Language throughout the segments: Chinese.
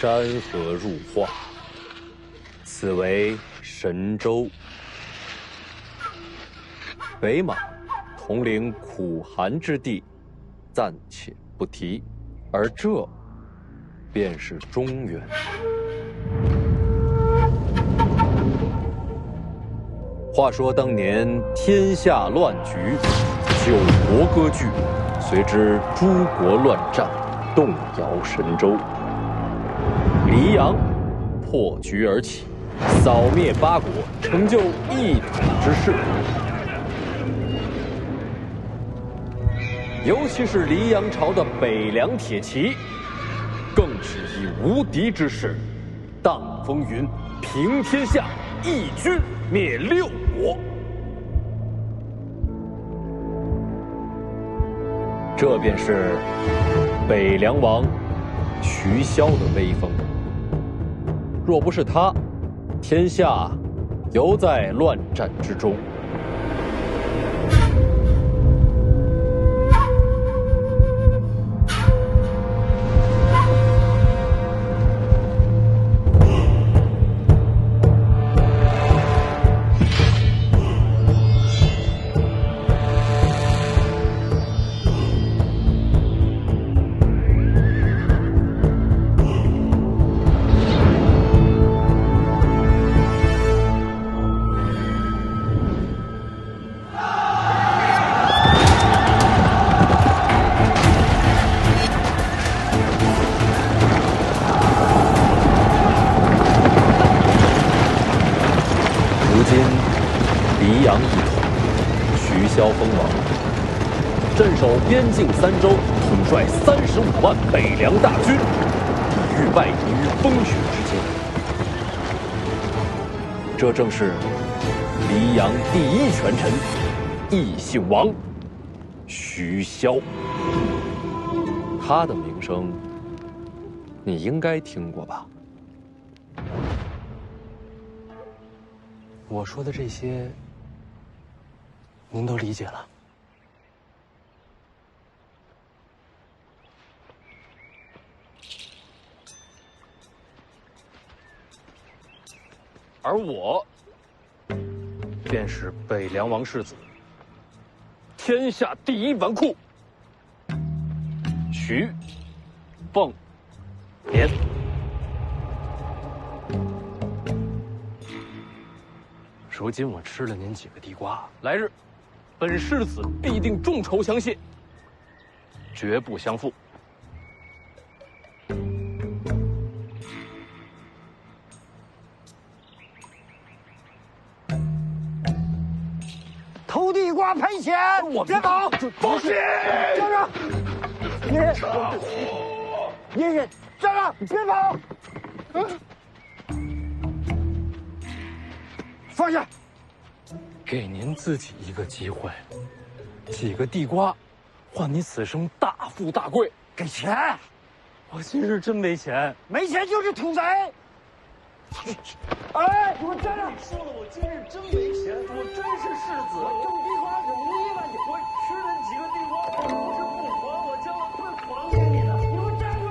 山河入画，此为神州。北马统领苦寒之地，暂且不提，而这便是中原。话说当年天下乱局，九国割据，随之诸国乱战，动摇神州。黎阳破局而起，扫灭八国，成就一统之势。尤其是黎阳朝的北凉铁骑，更是以无敌之势，荡风云，平天下，一军灭六国。这便是北凉王徐骁的威风。若不是他，天下犹在乱战之中。边境三州，统帅35万北凉大军，抵御外敌于风雪之间。这正是黎阳第一权臣，异姓王徐骁。他的名声，你应该听过吧？我说的这些，您都理解了。而我，便是北凉王世子，天下第一纨绔徐凤年。如今我吃了您几个地瓜，来日，本世子必定重酬相谢，绝不相负。偷地瓜赔钱！别跑！放心！站着！隐忍！站着！别跑！放下！给您自己一个机会，几个地瓜，换你此生大富大贵。给钱！我今日真没钱，没钱就是土贼！哎，给我站着！说了，我今日真没钱，我真是世子。我种地瓜是无意了，我吃了几个地瓜，我不是不还，我将来会还给你的。给我站住！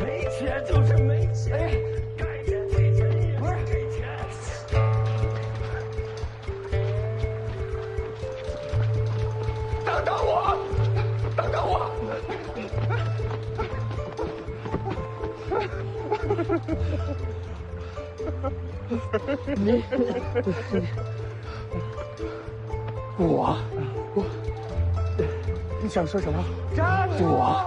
没钱就是没钱，该钱给钱也不是给钱。等等我！等等我！你想说什么？站住！我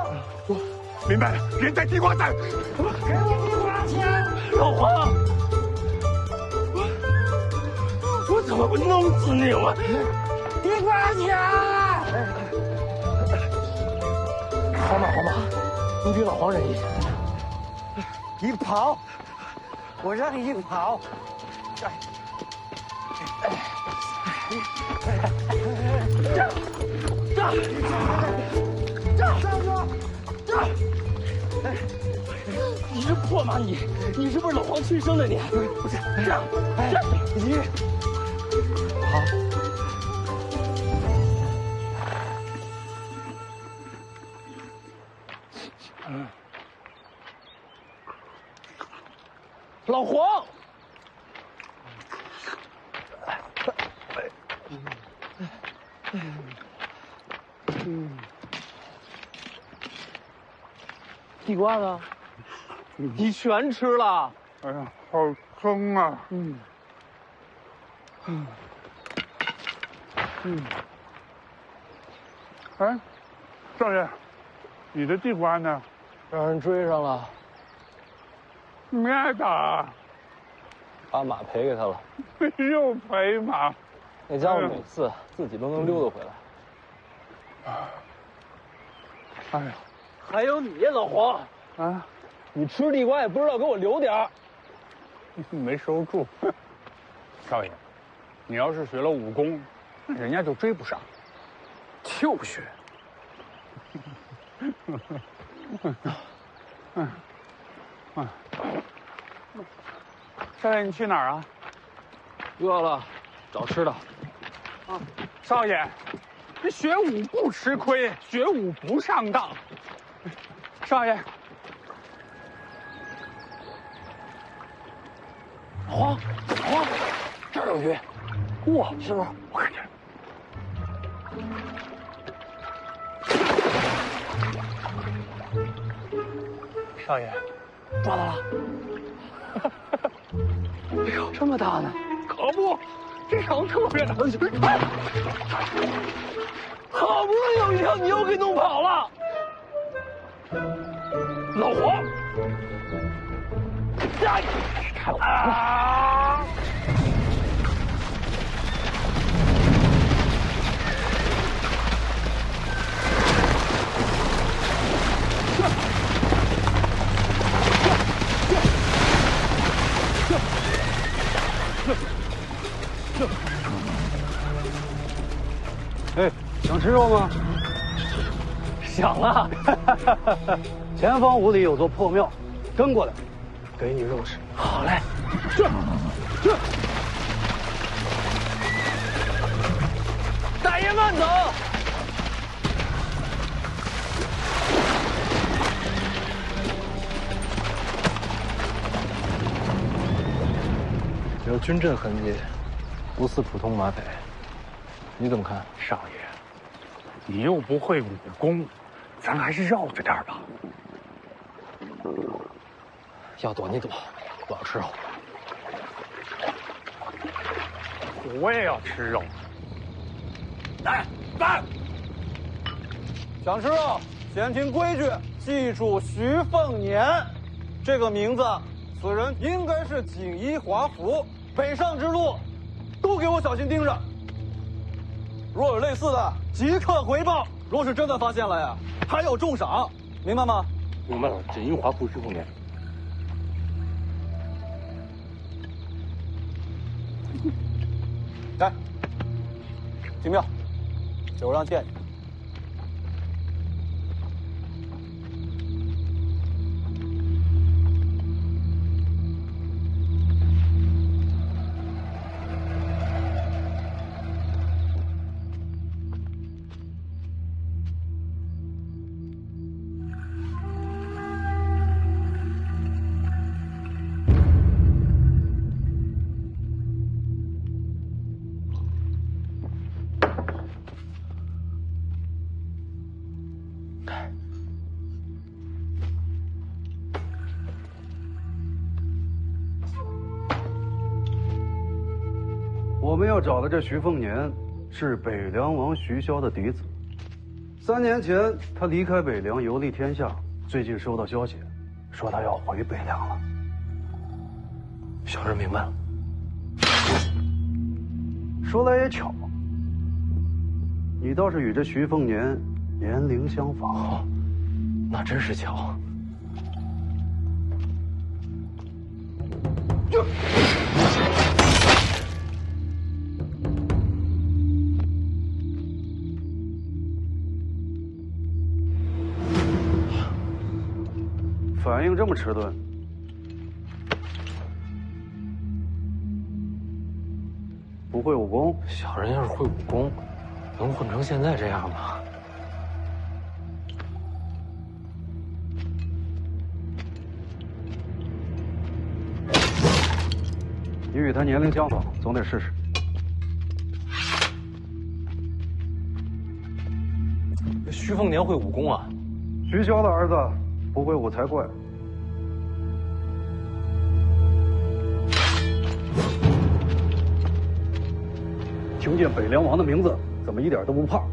明白了，别在地瓜站。给我地瓜钱！老黄，我怎么不弄死你？我地瓜钱！黄马，你比老黄忍一下。你跑，我让你跑。站住！你是破马，你是不是老黄亲生的？你不是站！你好。老黄，地瓜呢？你全吃了？哎呀，好撑啊！哎，少爷，你的地瓜呢？让人追上了，没挨打，把马赔给他了。又赔马。那家伙每次自己都能溜达回来。哎呀，还有你，老黄，啊，你吃地瓜也不知道给我留点儿。没收住。少爷，你要是学了武功，那人家就追不上。就学。少爷，你去哪儿啊？饿了，找吃的。少爷，这学武不吃亏，学武不上当。少爷，黄，这儿有鱼，哇，师傅，我看见。少爷，抓到了！哎呦，这么大呢！可不，这条特别大。好不容易有一条，你又给弄跑了。老黄，呀！啊！哎，想吃肉吗？想了。前方5里有座破庙，跟过来，给你肉吃。好嘞，去。大爷慢走。有军阵痕迹，不似普通马匪。你怎么看？少爷，你又不会武功，咱还是绕着点吧。要躲你躲，我要吃肉。我也要吃肉。来，想吃肉，先听规矩，记住徐凤年这个名字。此人应该是锦衣华服，北上之路都给我小心盯着。若有类似的，即刻回报。若是真的发现了呀，还有重赏，明白吗？明白了，锦衣华服徐凤年。来，进庙，酒让见你。我们要找的这徐凤年，是北凉王徐骁的嫡子。3年前，他离开北凉，游历天下。最近收到消息，说他要回北凉了。小人明白了。说来也巧，你倒是与这徐凤年年龄相仿。哦，那真是巧。反应这么迟钝，不会武功？小人要是会武功，能混成现在这样吗？与他年龄相仿，总得试试。徐凤年会武功啊？徐骁的儿子不会武才怪。听见北凉王的名字，怎么一点都不怕？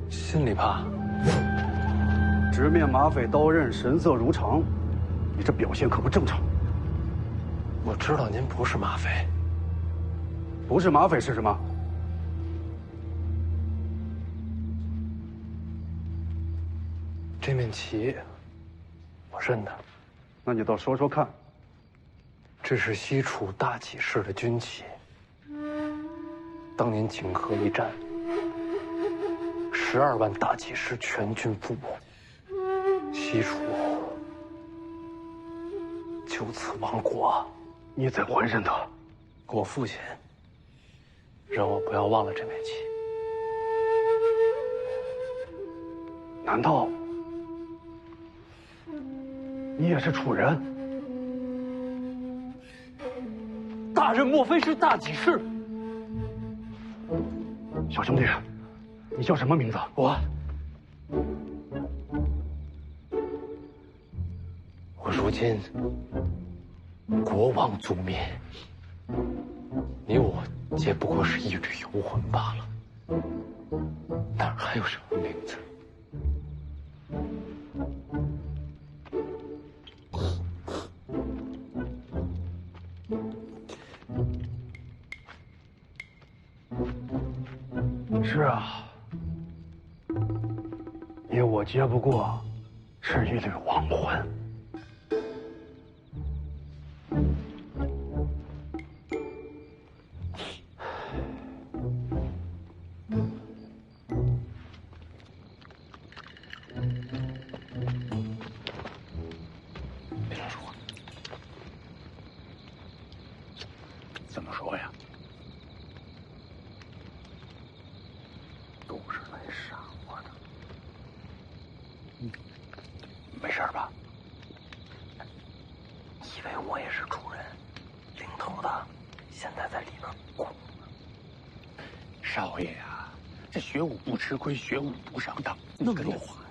心里怕。直面马匪刀刃，神色如常，你这表现可不正常。我知道您不是马匪。不是马匪是什么？这面旗，我认得。那你倒说说看。这是西楚大起士的军旗。当年锦河一战，12万大起士全军覆没，西楚就此亡国。你怎会认得？我父亲让我不要忘了这面旗。难道你也是楚人？大人莫非是大起士？小兄弟，你叫什么名字？我如今国王族灭，你我皆不过是一缕游魂罢了，哪还有什么名字？是啊，你我皆不过是一缕亡魂。别乱说话。怎么说呀？都是来杀我的。没事吧？以为我也是楚人，领头的现在在里边哭。少爷呀，这学武不吃亏，学武不上当，那么多话呀。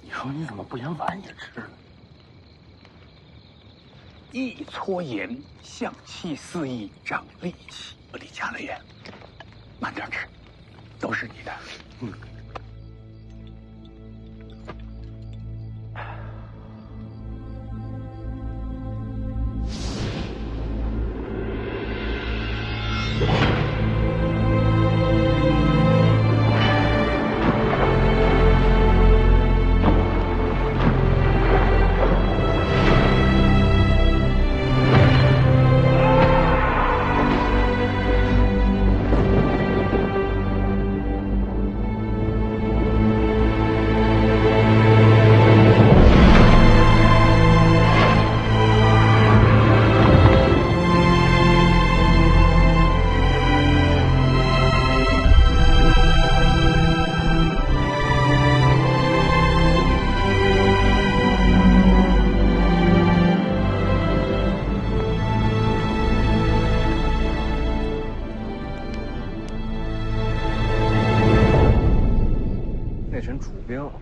你说你怎么不言晚也吃了？一撮盐，象气四溢，长力气。我得加了盐，慢点吃，都是你的。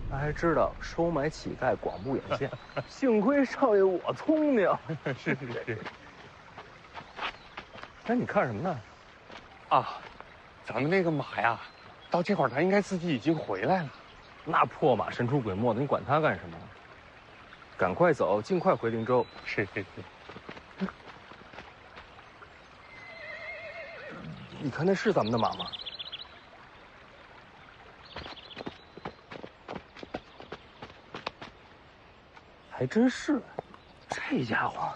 还知道收买乞丐，广布眼线，幸亏少爷我聪明。是。哎，你看什么呢？啊，咱们那个马呀，到这会儿它应该自己已经回来了。那破马神出鬼没的，你管他干什么？赶快走，尽快回灵州。是。你看那是咱们的马吗？还真是，这家伙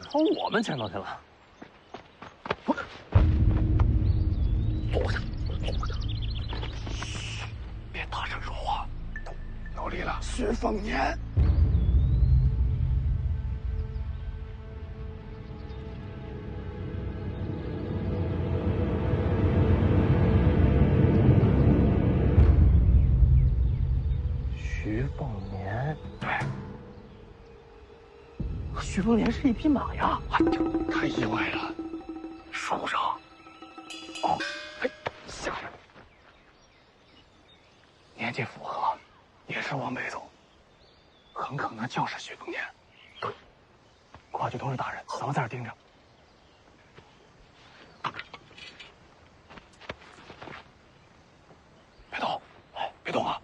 跑我们前头去了。坐下。嘘，别大声说话。有理了。薛凤年。徐凤年，对。徐丰年是一匹马呀！哎呀，太意外了，树上。哦，哎，下来。年纪符合，也是往北走，很可能就是徐丰年。快去通知大人，咱们在这盯着。别动，哎，别动啊！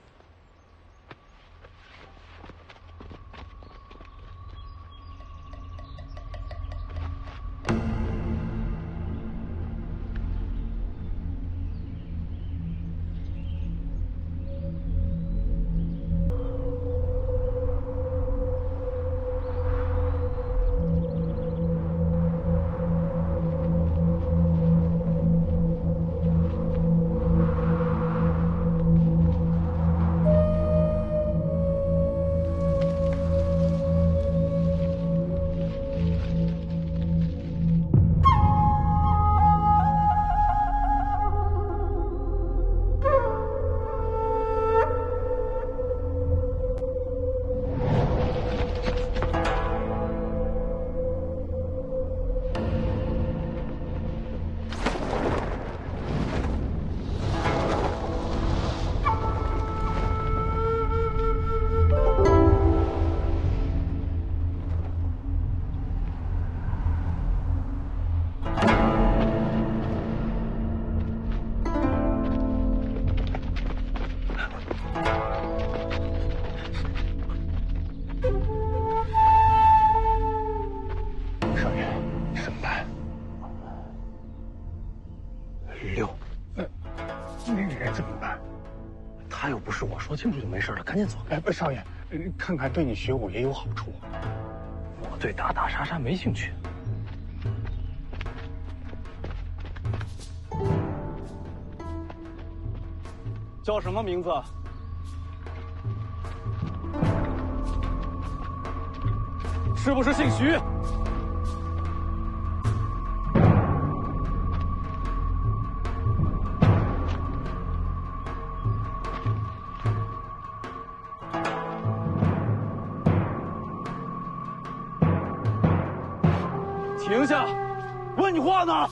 说清楚就没事了，赶紧走。哎，少爷，看看对你学武也有好处。我对打打杀杀没兴趣。叫什么名字？是不是姓徐？停下！问你话呢！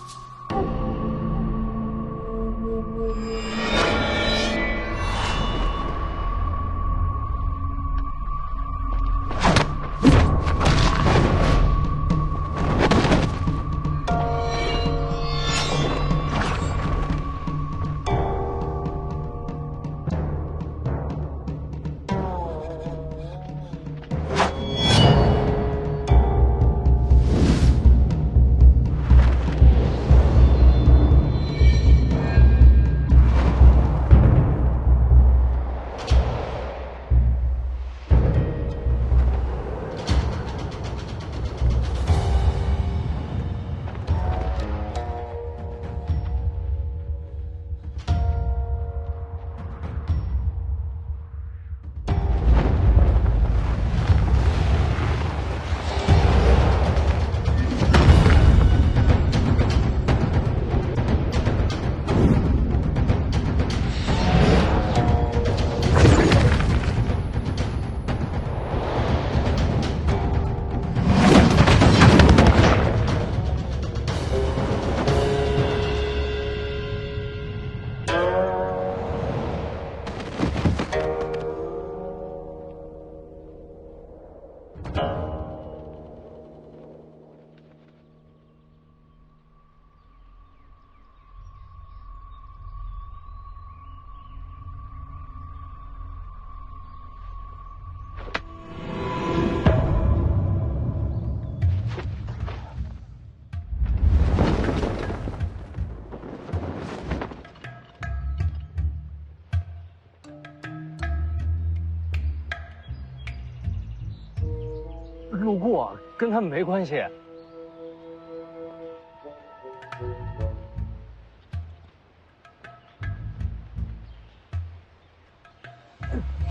路过，跟他们没关系。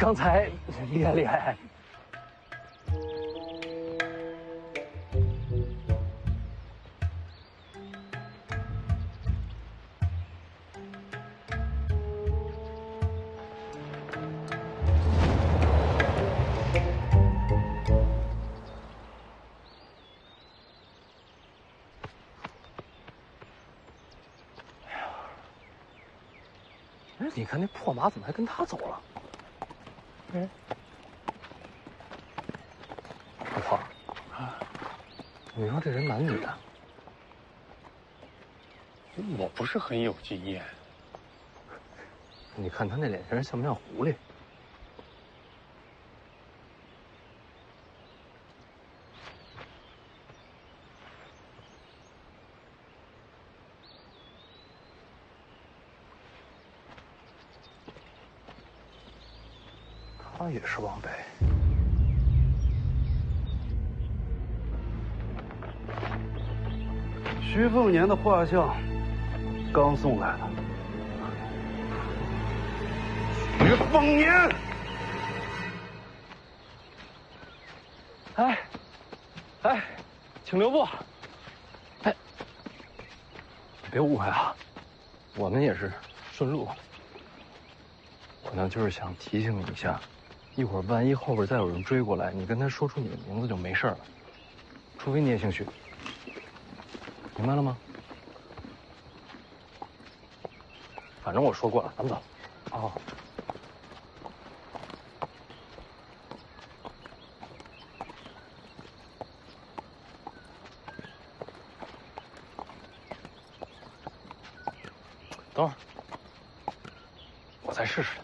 刚才厉害厉害。哎，你看那破马怎么还跟他走了？哎，老黄啊，你说这人男女的？我不是很有经验。你看他那脸型像不像狐狸？他也是往北。徐凤年的画像刚送来的。徐凤年，哎，哎，请留步。哎，别误会啊，我们也是顺路。我呢就是想提醒你一下，一会儿万一后边再有人追过来，你跟他说出你的名字就没事了，除非你也姓徐。明白了吗？反正我说过了，咱们走。哦。等会儿，我再试试。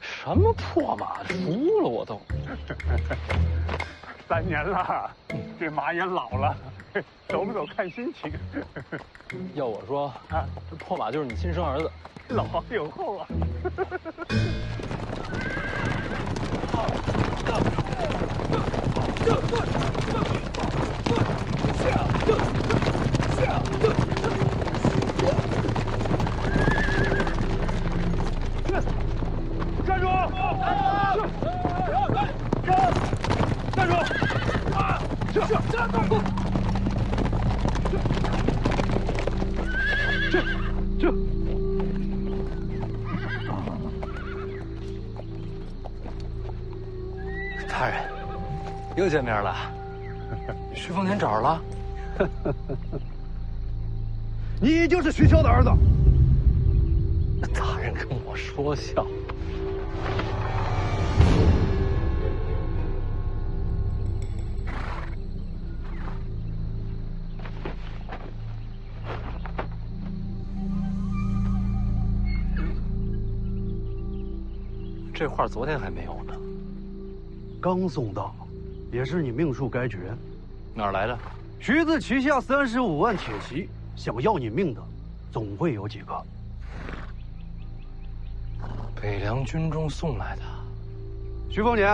什么破马，输了我都。3年了，这马也老了，走不走看心情。要我说，这破马就是你亲生儿子。老黄有后啊。站住！站住！站住！这。大人，又见面了。徐凤年找着了。你就是徐骁的儿子。大人跟我说笑。这画昨天还没有呢。刚送到，也是你命数该绝。哪儿来的？徐子旗下35万铁骑，想要你命的，总会有几个。北凉军中送来的。徐凤年，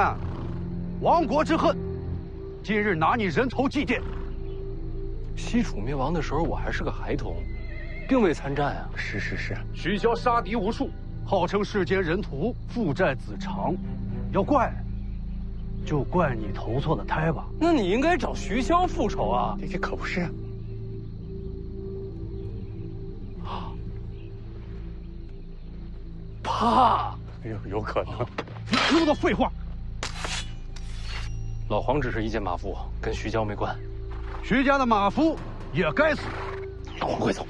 亡国之恨，今日拿你人头祭奠。西楚灭亡的时候，我还是个孩童，并未参战啊。是。徐骁杀敌无数，号称世间人屠，父债子偿。要怪，就怪你投错了胎吧。那你应该找徐骁复仇啊。这可不是。怕？有可能。你那么多废话。老黄只是一介马夫，跟徐骁没关。徐家的马夫也该死。老黄，快走！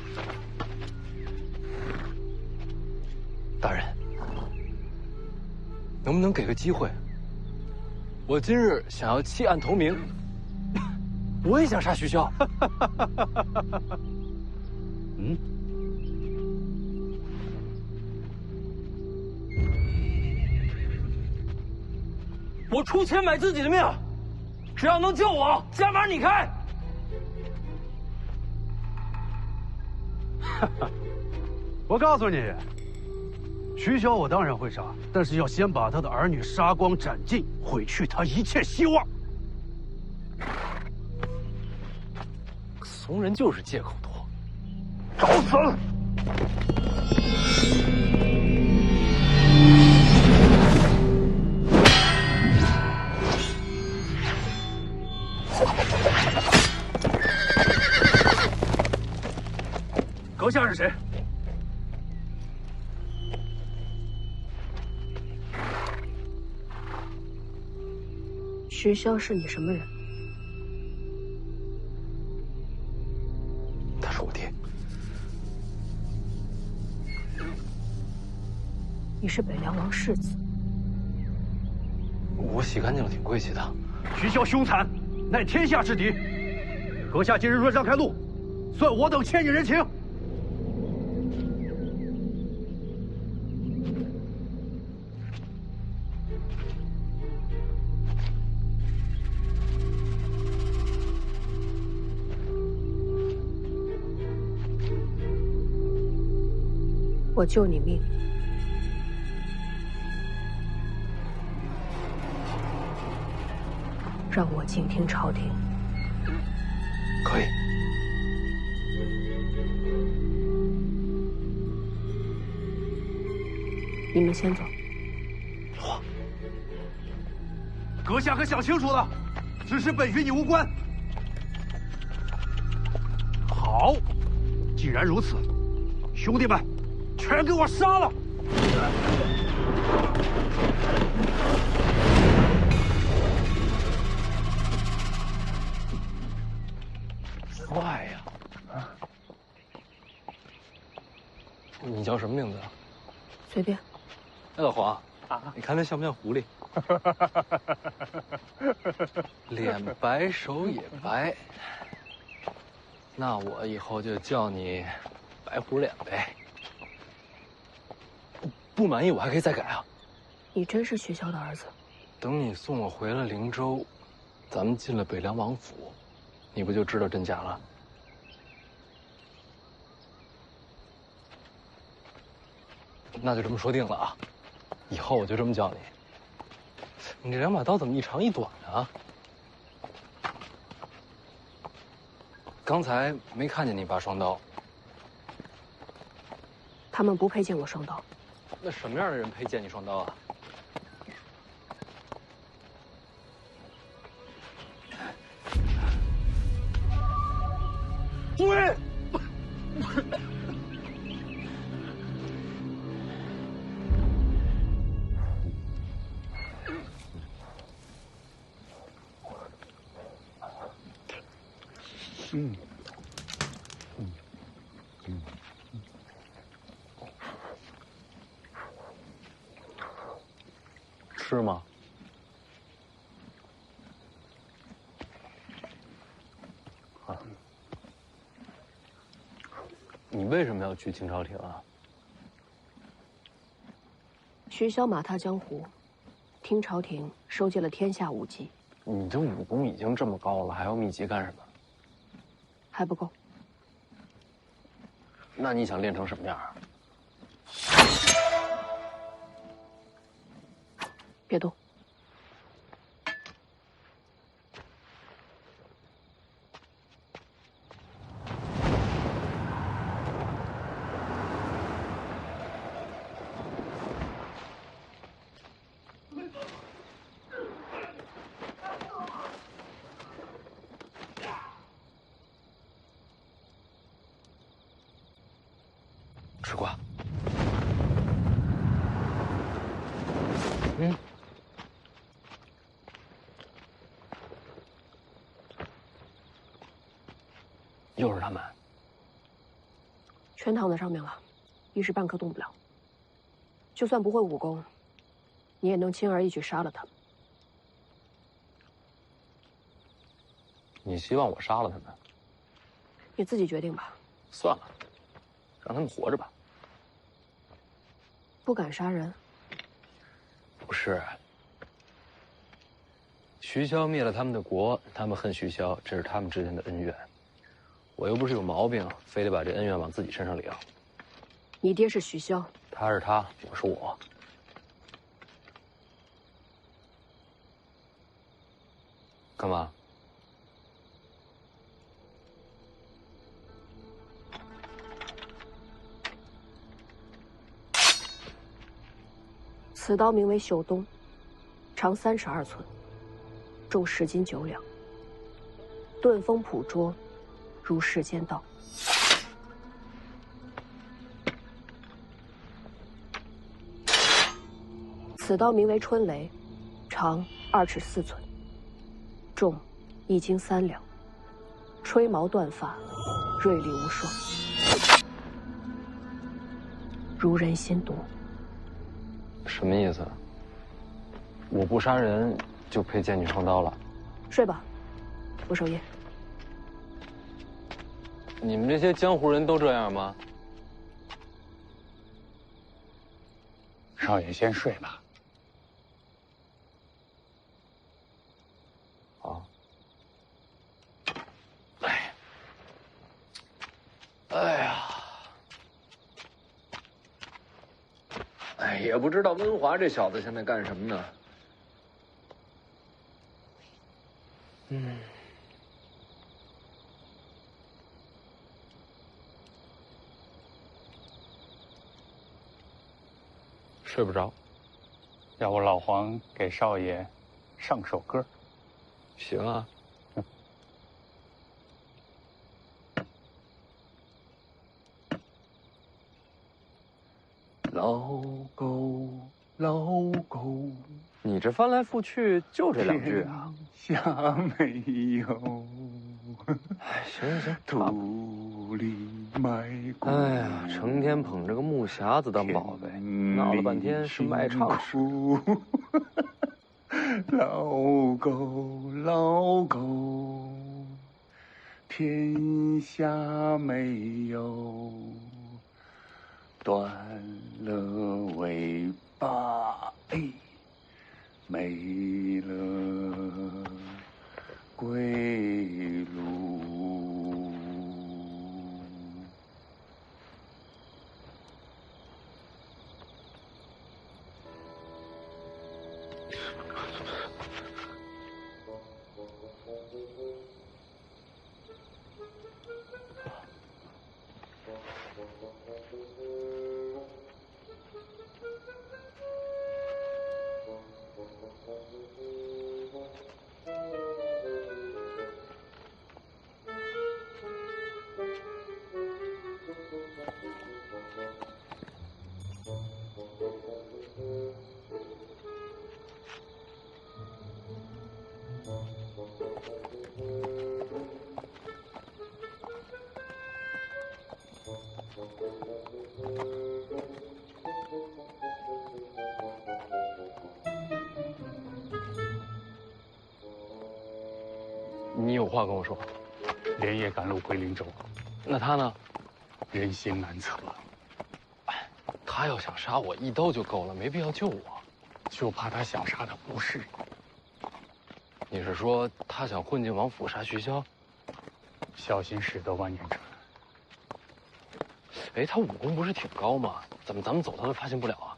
大人，能不能给个机会？我今日想要弃暗投明，我也想杀徐骁。嗯。我出钱买自己的命，只要能救我，加码你开。我告诉你，徐骁我当然会杀，但是要先把他的儿女杀光斩尽，毁去他一切希望。怂人就是借口多，找死！阁下是谁？徐骁是你什么人？他是我爹。你是北凉王世子。我洗干净了，挺贵气的。徐骁凶残，乃天下之敌。阁下今日若让开路，算我等欠你人情。我救你命，让我静听朝廷。可以。你们先走。阁下可想清楚了，此事本与你无关。好，既然如此，兄弟们，全给我杀了！帅呀！你叫什么名字啊？随便。老黄啊，你看他像不像狐狸？脸白手也白，那我以后就叫你白虎脸呗。不满意我还可以再改啊。你真是徐骁的儿子？等你送我回了灵州，咱们进了北凉王府，你不就知道真假了？那就这么说定了啊！以后我就这么叫你。你这两把刀怎么一长一短啊？刚才没看见你拔双刀。他们不配见我双刀。那什么样的人配见你双刀啊？诸位，吃吗？啊，你为什么要去清朝廷啊？徐骁马踏江湖，听朝廷收集了天下武技。你这武功已经这么高了，还要秘籍干什么？还不够。那你想练成什么样啊？别动。吃瓜。又是他们，全躺在上面了，一时半刻动不了。就算不会武功，你也能轻而易举杀了他们。你希望我杀了他们？你自己决定吧。算了，让他们活着吧。不敢杀人？不是。徐骁灭了他们的国，他们恨徐骁，这是他们之间的恩怨。我又不是有毛病，非得把这恩怨往自己身上领。你爹是徐骁，他是他，我是我。干嘛？此刀名为秀东，长32寸，重10斤9两，钝锋朴拙，如世间道。此刀名为春雷，长2尺4寸，重1斤3两，吹毛断发，锐利无双，如人心毒。什么意思？我不杀人就配剑女双刀了？睡吧，我守夜。你们这些江湖人都这样吗？少爷先睡吧。好。哎呀，也不知道温华这小子现在干什么呢？睡不着，要不老黄给少爷上首歌？行啊。老狗，老狗，你这翻来覆去就这2句啊？下没有。哎，行行，土里埋骨。哎呀，成天捧着个木匣子当宝贝，闹了半天是卖唱诗。老狗，老狗，天下没有断了尾巴，没了归路。你有话跟我说？连夜赶路回灵州，那他呢？人心难测。他要想杀我，一刀就够了，没必要救我。就怕他想杀的不是你。你是说他想混进王府杀徐骁？小心驶得万年船。哎，他武功不是挺高吗？怎么咱们走他都发现不了啊？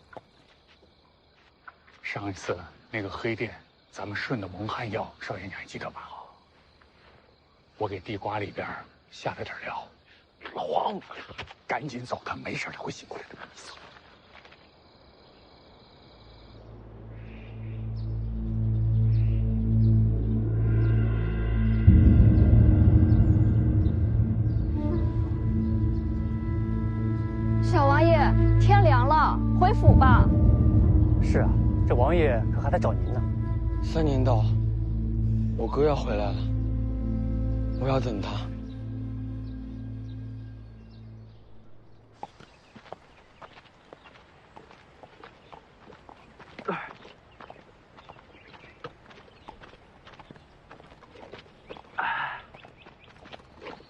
上一次那个黑店，咱们顺的蒙汗药，少爷你还记得吧？我给地瓜里边下了点料。老黄，赶紧走，他没事，他会醒过来的。走。小王爷，天凉了，回府吧。是啊，这王爷可还在找您呢。3年到，我哥要回来了，我要等他。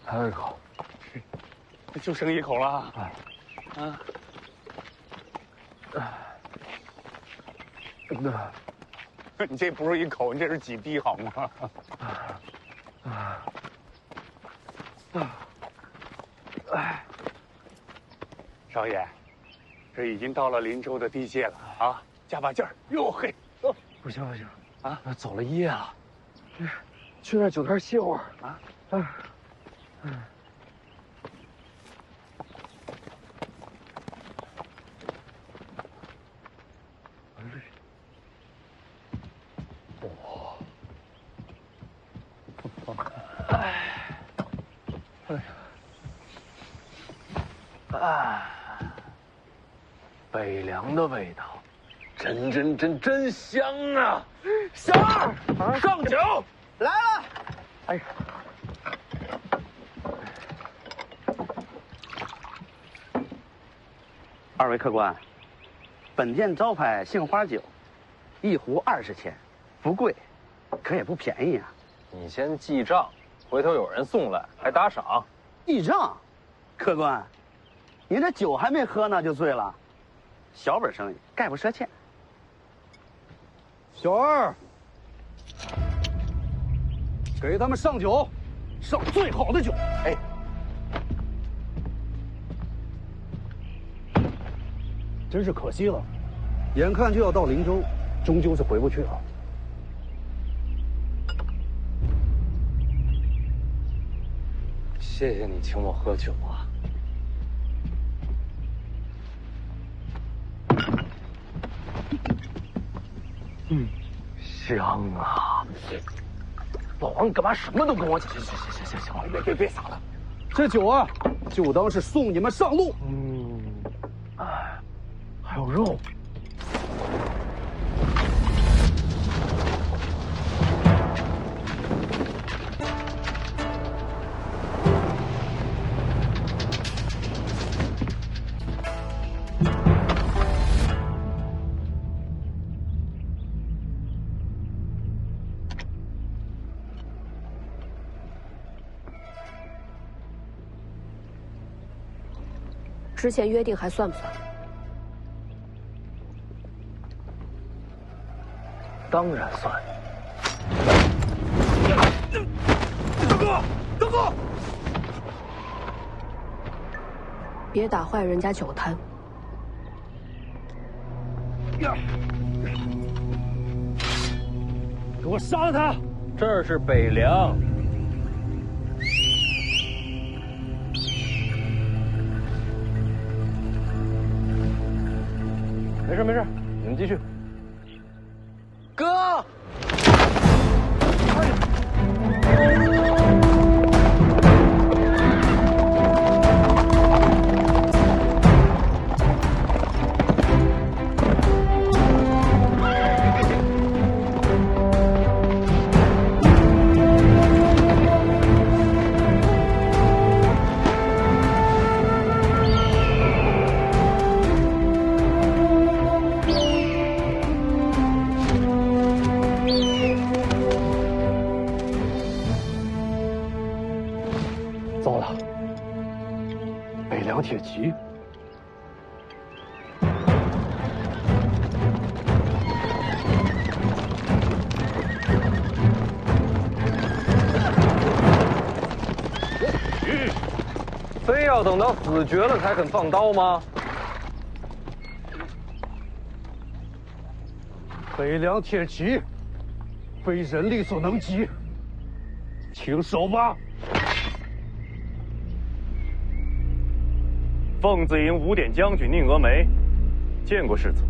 还有一口，就剩一口了。啊。你这不是一口，你这是几滴好吗？少爷，这已经到了灵州的地界了啊！加把劲儿！哟嘿，走！不行不行啊，走了1夜了，去那酒摊歇会儿啊。北凉的味道，真香啊！小二，上酒！来了。哎呀，二位客官，本店招牌杏花酒，一壶20钱，不贵，可也不便宜啊。你先记账，回头有人送来还打赏。记账，客官，您这酒还没喝呢就醉了，小本生意，概不赊欠。小二，给他们上酒，上最好的酒。哎，真是可惜了，眼看就要到林州，终究是回不去了。谢谢你请我喝酒啊。香啊！老王，你干嘛什么都跟我讲？行，别撒了。这酒啊，就当是送你们上路。还有肉。之前约定还算不算？当然算。大哥，别打坏人家酒摊。给我杀了他！这是北凉。没事，你们继续。哥。糟了，北凉铁骑。非要等到死绝了才肯放刀吗？北凉铁骑，非人力所能及，请守吧。凤子营5点将军宁峨眉，见过世子。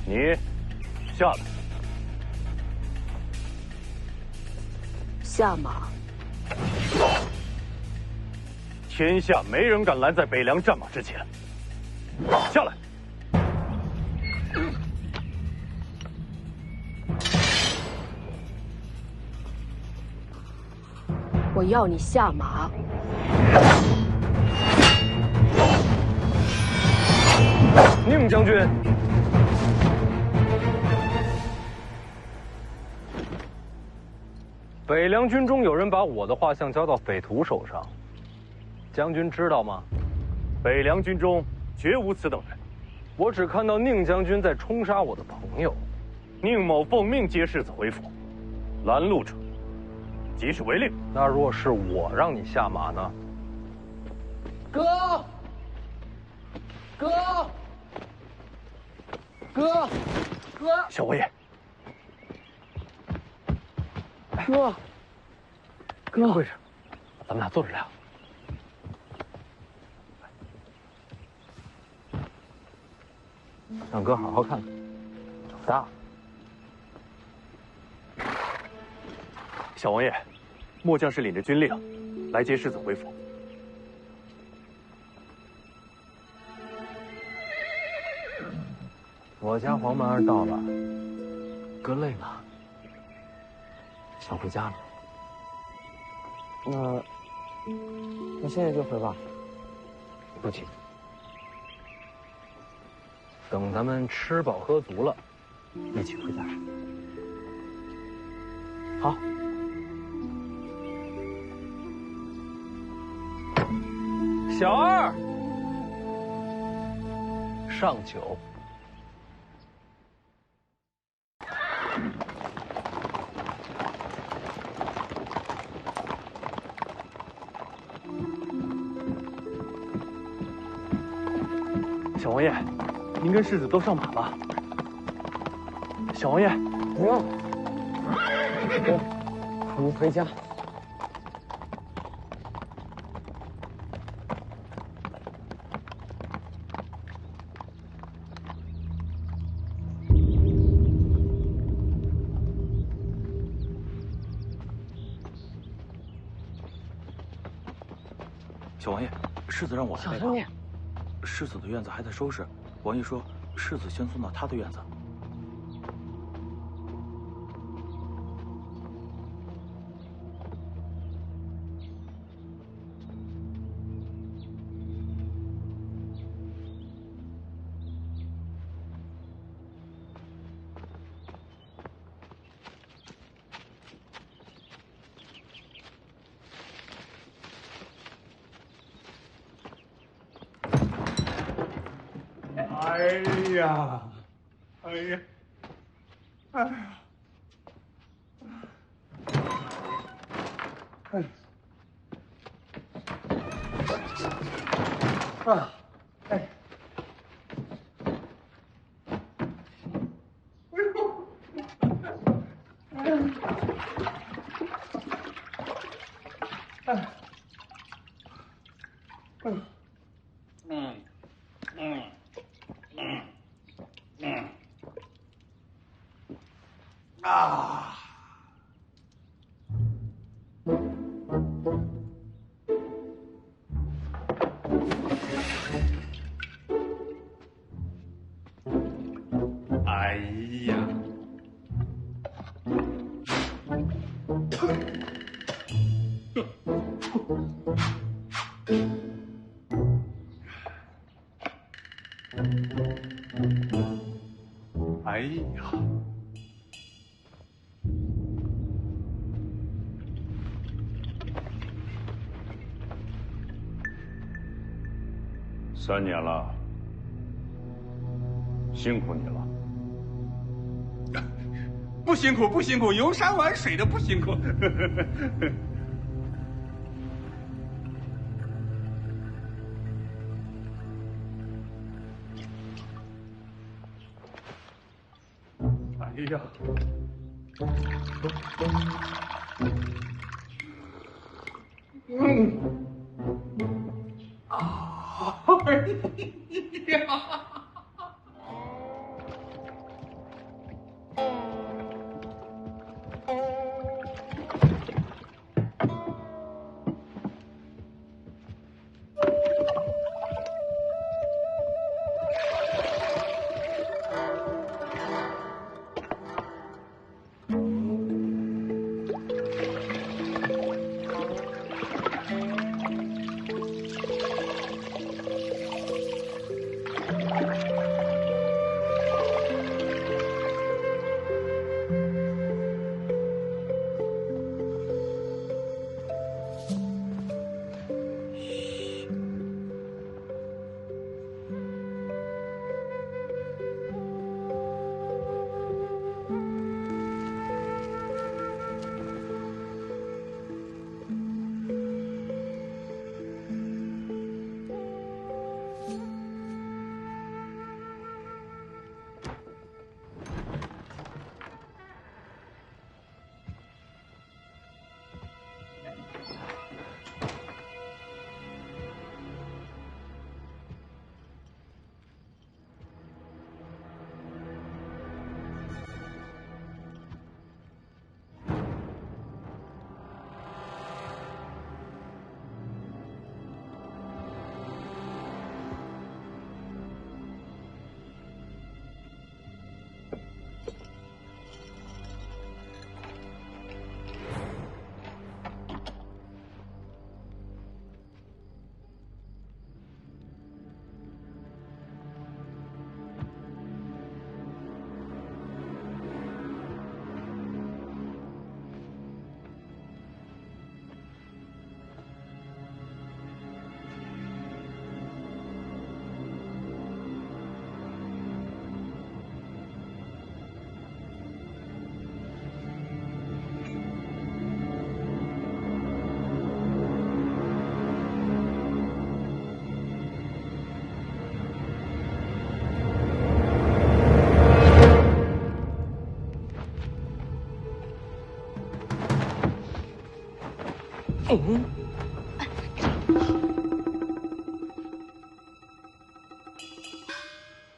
你下来。下马。天下没人敢拦在北凉战马之前。下来。我要你下马。宁将军。北凉军中有人把我的画像交到匪徒手上，将军知道吗？北凉军中绝无此等人。我只看到宁将军在冲杀我的朋友。宁某奉命接世子回府，拦路者即是违令。那若是我让你下马呢？哥，小王爷。哥，回事？咱们俩坐着聊。让哥好好看看，长大了。小王爷，末将是领着军令来接世子回府。我家黄门儿到了，哥累了，想回家了。那现在就回吧。不急，等咱们吃饱喝足了，一起回家。好。小二，上酒。小王爷，您跟世子都上马吧。小王爷，不用，我们回家。小王爷，世子让我来陪小声点。世子的院子还在收拾，王爷说世子先送到他的院子。哎呀，哎呀，哎呀，哎，啊，哎，哎呀，哎呀，3年了，辛苦你了。不辛苦，不辛苦，游山玩水的不辛苦。哎呀，哎呀。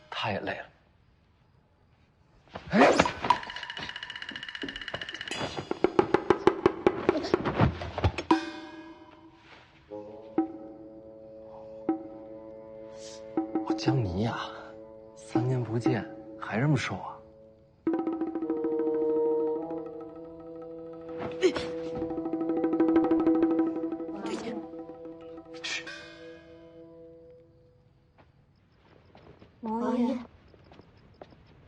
他也累了。我江泥呀，3年不见还这么瘦啊？王爷，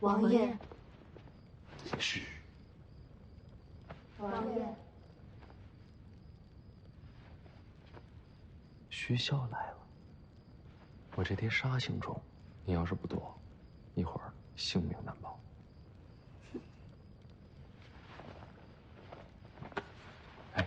王爷，嘘，王爷，徐骁来了。我这爹杀性重，你要是不躲，一会儿性命难保。哎，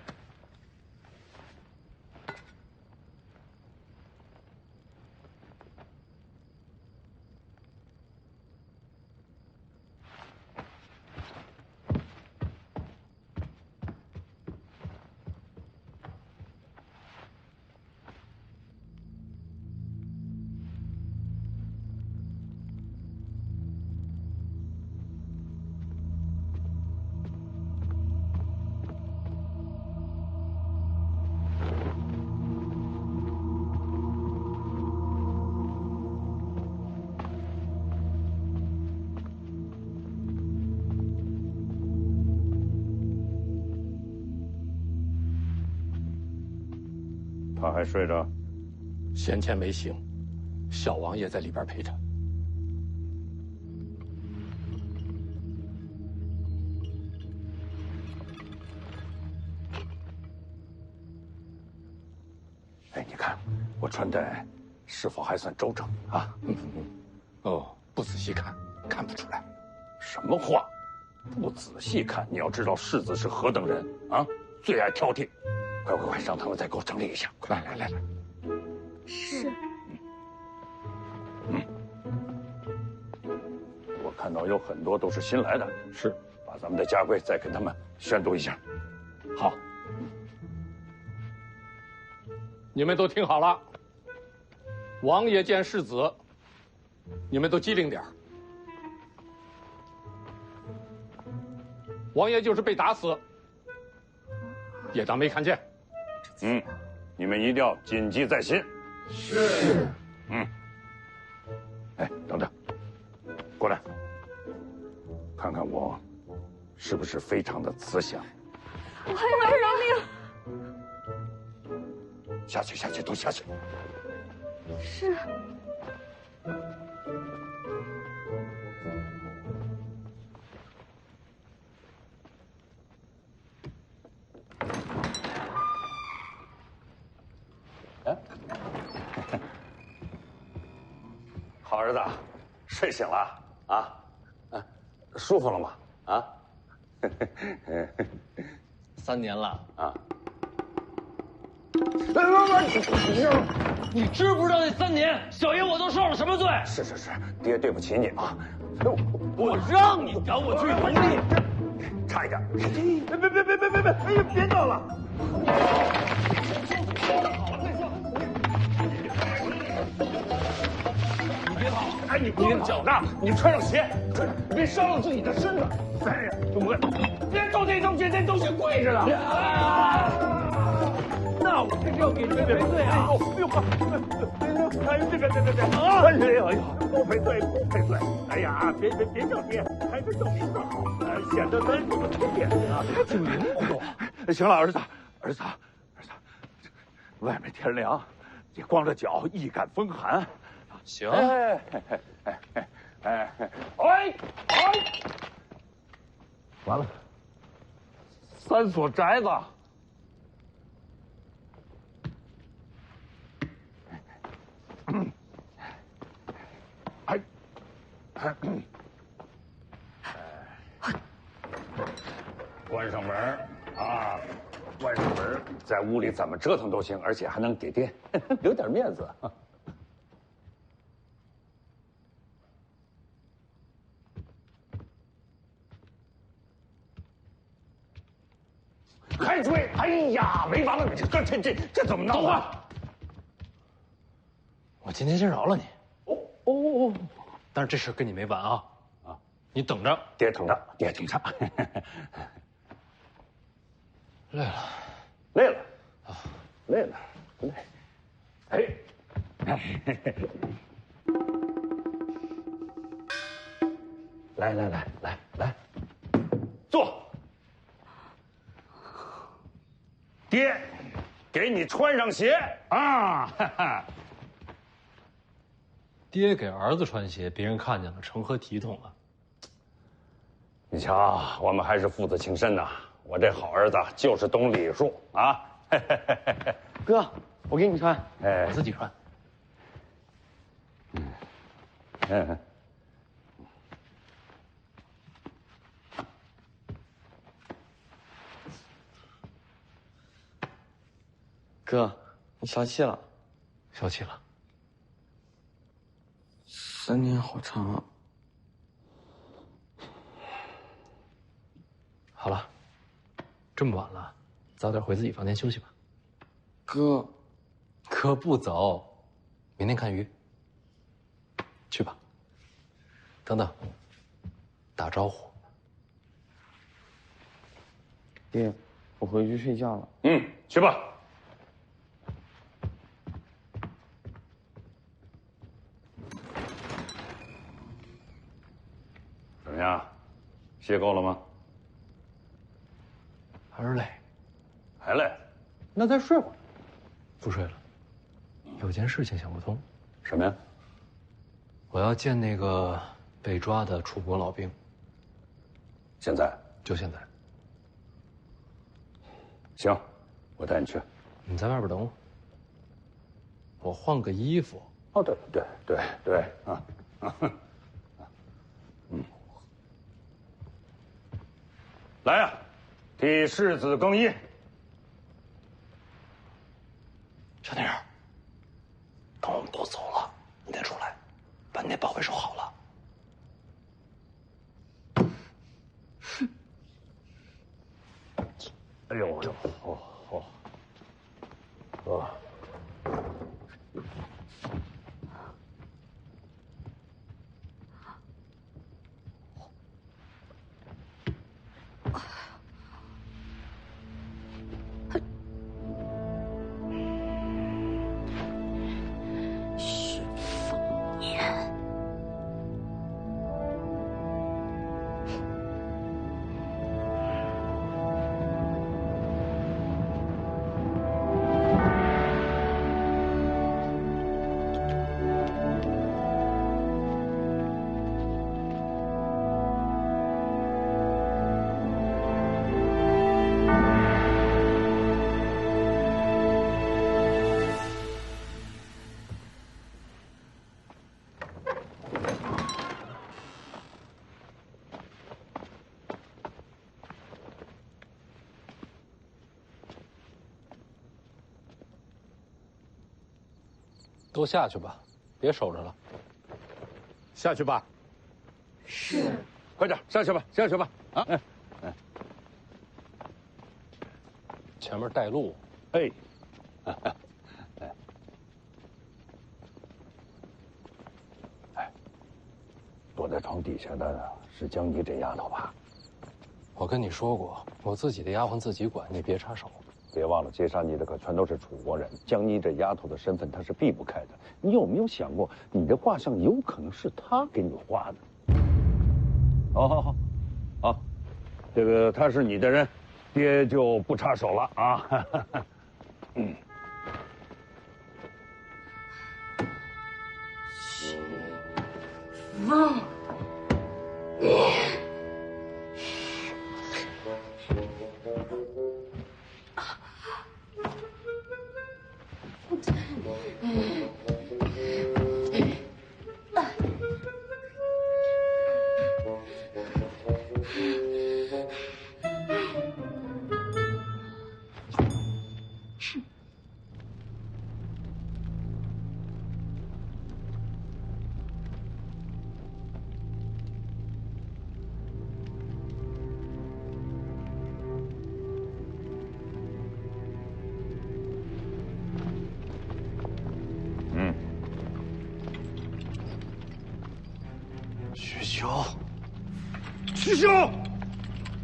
他还睡着？先前没醒，小王爷在里边陪着。哎，你看我穿戴是否还算周正啊？哦，不仔细看，看不出来。什么话？不仔细看，你要知道世子是何等人啊！最爱挑剔。快快快，上堂了再给我整理一下。快来来来。是。我看到有很多都是新来的，是，把咱们的家规再跟他们宣读一下。好，你们都听好了。王爷见世子，你们都机灵点儿。王爷就是被打死，也当没看见。你们一定要谨记在心。是。哎，等等，过来，看看我是不是非常的慈祥。我还有饶命。下去，下去，都下去。是。好儿子，睡醒了啊？舒服了吗？啊？3年了啊！你知不知道这3年，小爷我都受了什么罪？是，爹对不起你啊！我让你赶我去奴隶，差一点！别！哎呀，别闹了！你别跑！哎，你光着脚呢，你穿上鞋，别伤了自己的身子。哎呀，别动这东西，这东西贵着呢。那我这要给你赔罪啊！哎呦，别！哎呀，不赔罪！哎呀，别叫爹，还是叫名字好，显得咱这个出点啊。姓林不多。行了，儿子，外面天凉，你光着脚易感风寒。行。哎！完了，3所宅子。关上门啊！关上门，在屋里怎么折腾都行，而且还能给爹留点面子。还追！哎呀，没完了！这怎么闹啊？我今天先饶了你。哦，但是这事跟你没完啊！啊，你等着，爹等着，爹等着。累了，累了，啊，累了，累。哎，来，坐。爹，给你穿上鞋啊！哈哈。爹给儿子穿鞋，别人看见了，成何体统啊！你瞧，我们还是父子情深呐。我这好儿子就是懂礼数啊。哥，我给你穿，哎，我自己穿。哥，你消气了？消气了。3年好长啊。好了，这么晚了，早点回自己房间休息吧。哥，哥不走，明天看鱼。去吧。等等，打招呼。爹，我回去睡觉了。去吧。怎么样，歇够了吗？还是累。还累？那再睡会儿。不睡了，有件事情想不通。什么呀？我要见那个被抓的楚国老兵。现在？就现在。行，我带你去。你在外边等我。我换个衣服。哦，对啊。来呀，替世子更衣。小宁儿，等我们都走了，你再出来，把你那宝贝收好了。哎呦，都下去吧，别守着了。下去吧。是。快点下去吧，下去吧。啊，前面带路。哎。躲在床底下的是江妮这丫头吧？我跟你说过，我自己的丫鬟自己管，你别插手。别忘了，劫杀你的可全都是楚国人。江妮这丫头的身份，她是避不开的。你有没有想过，你的画像有可能是她给你画的？好，这个他是你的人，爹就不插手了啊。汪，徐兄，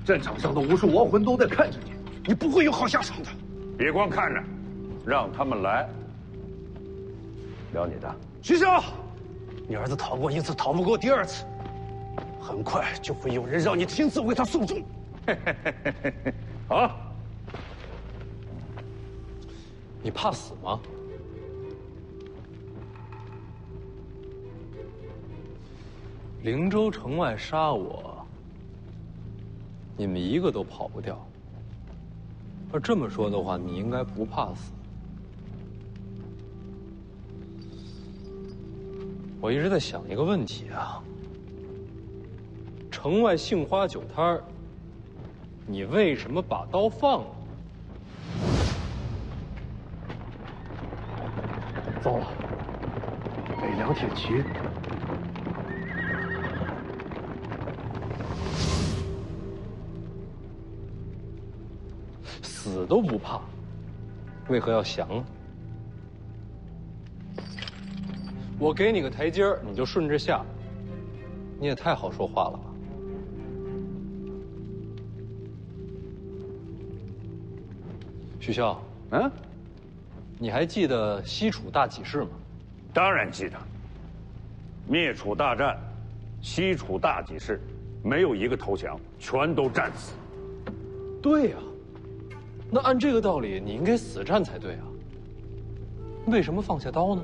战场上的无数亡魂都在看着你，你不会有好下场的。别光看着，让他们来。聊你的。徐兄，你儿子逃过一次，逃不过第二次，很快就会有人让你亲自为他送终。啊！你怕死吗？灵州城外杀我，你们一个都跑不掉。要这么说的话，你应该不怕死。我一直在想一个问题啊，城外杏花酒摊儿，你为什么把刀放了？糟了，北凉铁骑。死都不怕，为何要降呢？我给你个台阶儿，你就顺着下，你也太好说话了吧？徐骁，你还记得西楚大起事吗？当然记得。灭楚大战，西楚大起事，没有一个投降，全都战死。对呀，那按这个道理，你应该死战才对啊。为什么放下刀呢？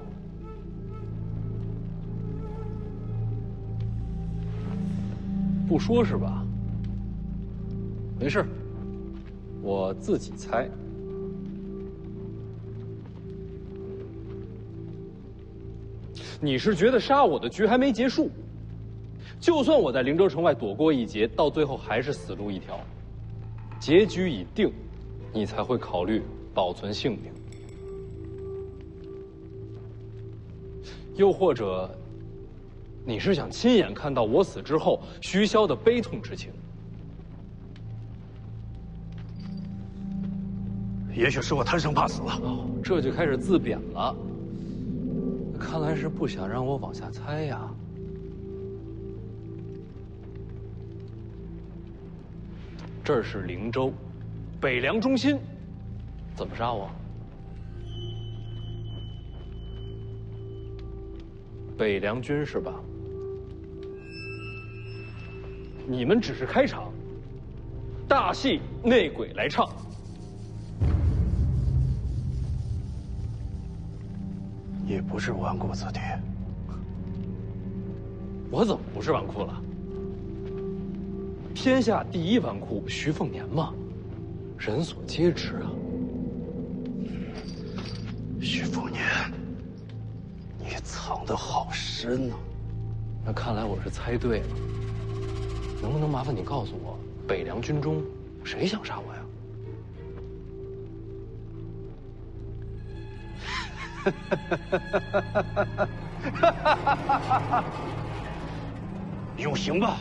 不说是吧？没事，我自己猜。你是觉得杀我的局还没结束？就算我在灵州城外躲过一劫，到最后还是死路一条，结局已定，你才会考虑保存性命。又或者，你是想亲眼看到我死之后徐骁的悲痛之情？也许是我贪生怕死了。哦，这就开始自贬了。看来是不想让我往下猜呀。这是灵州，北凉中心，怎么杀我？北凉军是吧？你们只是开场，大戏内鬼来唱。也不是纨绔子弟。我怎么不是纨绔了？天下第一纨绔徐凤年嘛，人所皆知啊。徐凤年，你藏得好深啊！那看来我是猜对了。能不能麻烦你告诉我，北凉军中谁想杀我呀？有刑吧？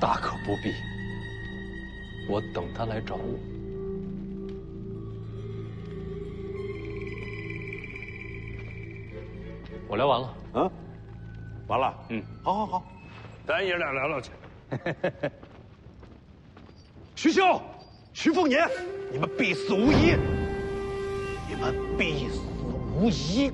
大可不必，我等他来找我。我聊完了。啊，完了。好好好，咱爷俩聊聊去。徐骁、徐凤年，你们必死无疑！你们必死无疑！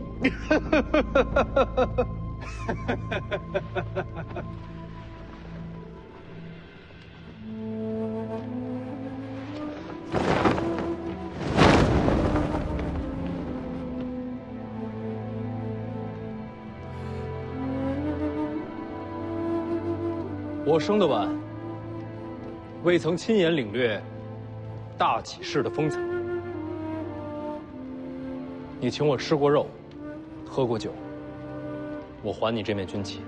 我生得晚，未曾亲眼领略大起事的风采。你请我吃过肉，喝过酒，我还你这面军旗。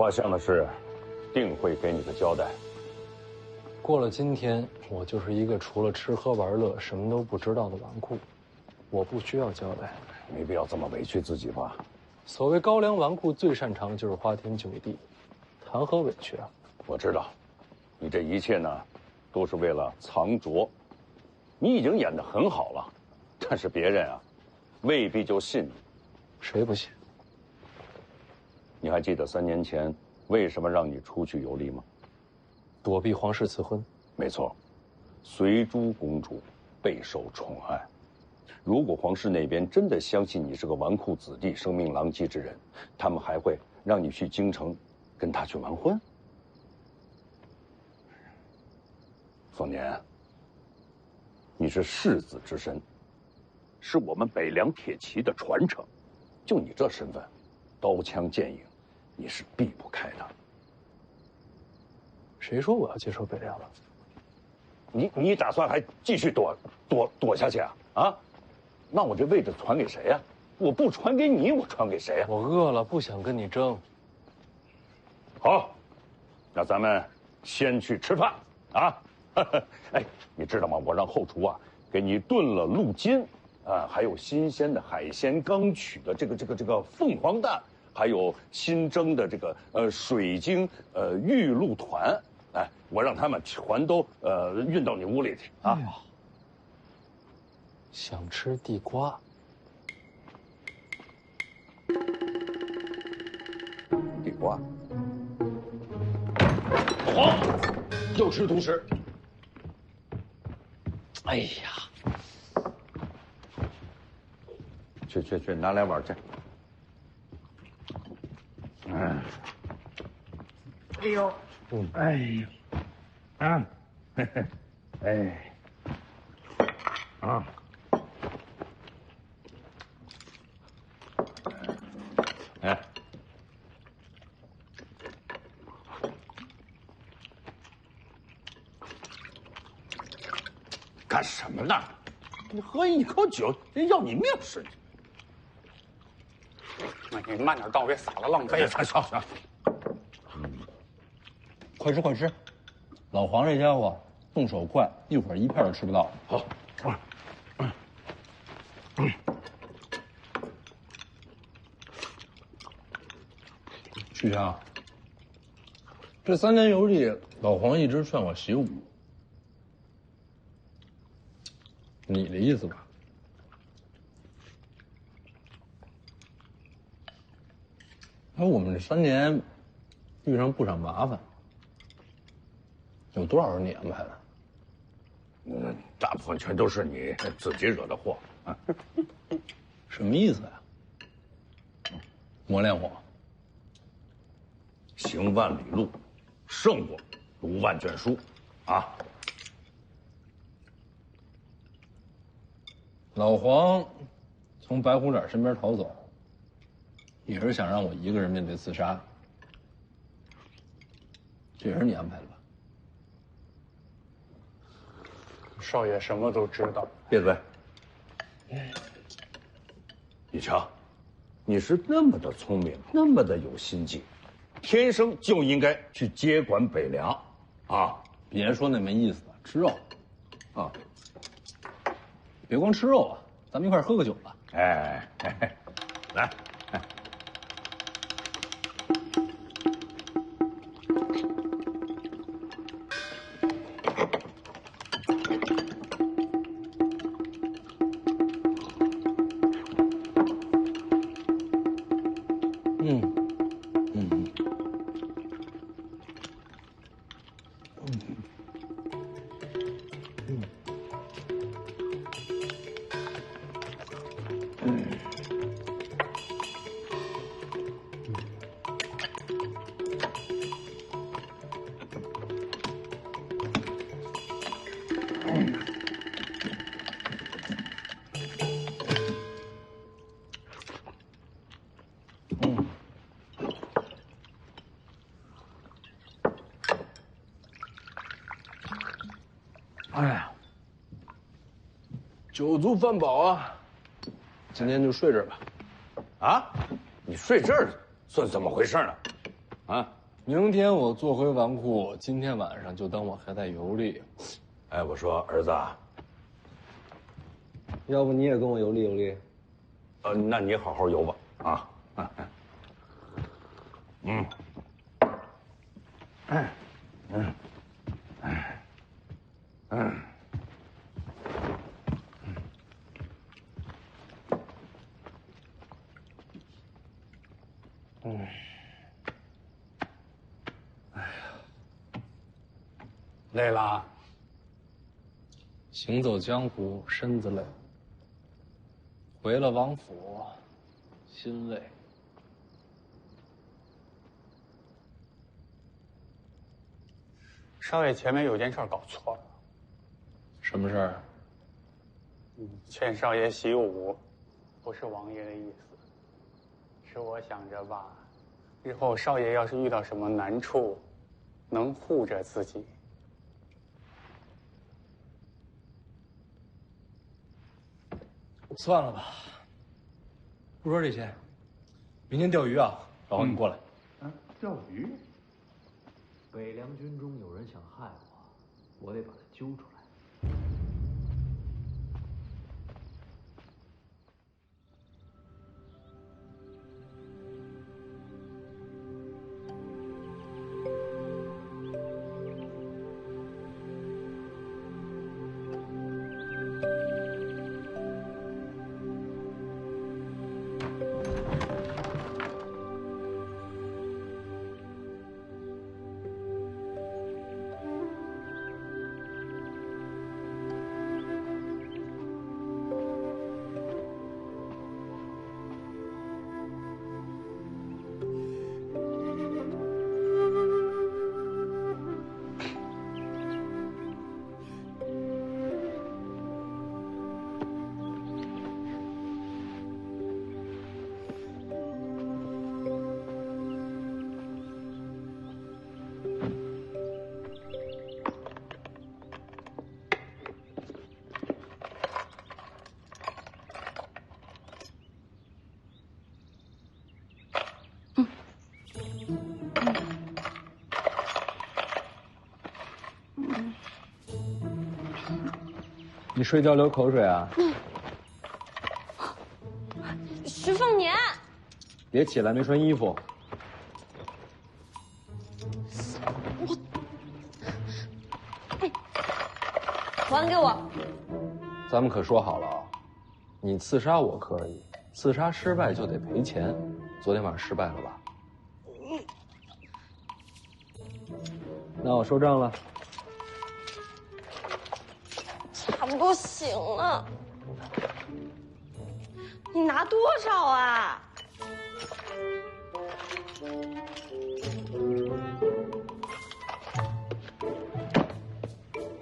画像的事，定会给你个交代。过了今天，我就是一个除了吃喝玩乐什么都不知道的纨绔，我不需要交代。没必要这么委屈自己吧？所谓高粱纨绔，最擅长的就是花天酒地，谈何委屈啊？我知道，你这一切呢，都是为了藏拙。你已经演得很好了，但是别人啊，未必就信你。谁不信？你还记得3年前为什么让你出去游历吗？躲避皇室赐婚。没错，随珠公主备受宠爱。如果皇室那边真的相信你是个纨绔子弟、声名狼藉之人，他们还会让你去京城，跟他去完婚？凤年，你是世子之身，是我们北凉铁骑的传承。就你这身份，刀枪剑影，你是避不开的。谁说我要接受北凉了？你打算还继续躲下去啊？啊？那我这位置传给谁呀？我不传给你，我传给谁呀？我饿了，不想跟你争。好，那咱们先去吃饭啊！哎，你知道吗？我让后厨啊给你炖了鹿筋，啊，还有新鲜的海鲜刚取的这个凤凰蛋，还有新蒸的这个水晶玉露团，哎，我让他们全都运到你屋里去啊！哎呀，想吃地瓜。地瓜。黄，又吃独食。哎呀，去，拿来碗去。嗯。哎呦，哎呦，啊，嘿嘿，哎，啊，哎。干什么呢？你喝一口酒，人要你命似的。你慢点倒，别洒了，浪费。行，快吃！老黄这家伙动手快，一会儿一片都吃不到。好，许强，这3年游历，老黄一直劝我习武。你的意思吧？我们这3年遇上不少麻烦，有多少是你安排的？大部分全都是你自己惹的祸。什么意思呀？磨练我。行万里路，胜过读万卷书，啊！老黄从白虎脸身边逃走，也是想让我一个人面对刺杀。这也是你安排的吧？少爷什么都知道。闭嘴！你瞧，你是那么的聪明，那么的有心计，天生就应该去接管北凉，啊！别说那没意思的，吃肉，啊！别光吃肉啊，咱们一块喝个酒吧。哎，来，哎呀，酒足饭饱啊，今天就睡这儿吧。啊，你睡这儿算怎么回事呢？啊，明天我坐回王库，今天晚上就当我还在游历。哎，我说儿子，要不你也跟我游历游历？那你好好游吧，啊。嗯。累了。行走江湖，身子累；回了王府，心累。少爷前面有件事搞错了。什么事儿？劝少爷习武，不是王爷的意思，是我想着吧，日后少爷要是遇到什么难处，能护着自己。算了吧，不说这些。明天钓鱼啊，老王你过来。钓鱼？北凉军中有人想害我，我得把他揪出来。你睡觉流口水啊？徐凤年，别起来，没穿衣服。还给我！咱们可说好了啊，你刺杀我可以，刺杀失败就得赔钱。昨天晚上失败了吧？那我收账了。差不多行了，你拿多少啊？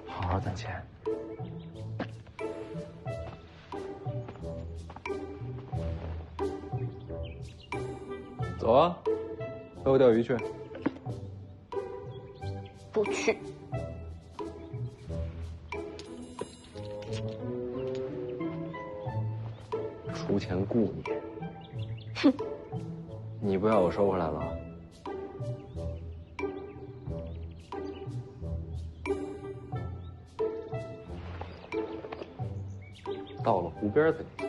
好好攒钱。走啊，陪我钓鱼去。不去。出钱雇你，哼！你不要我收回来了。到了湖边的你。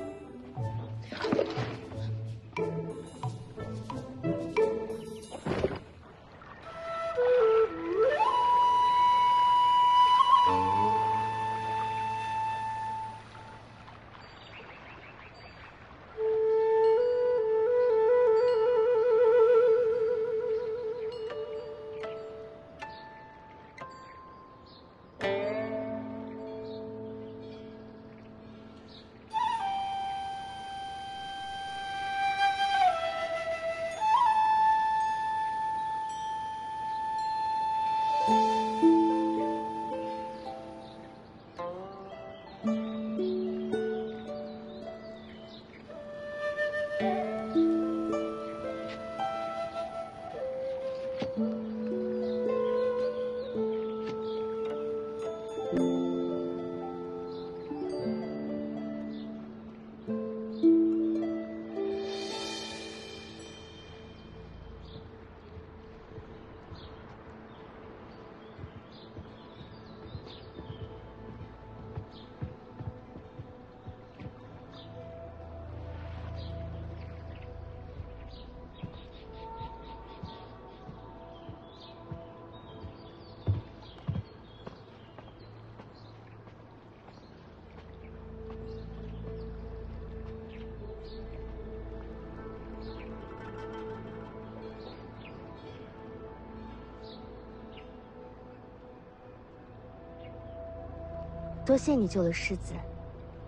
多谢你救了世子，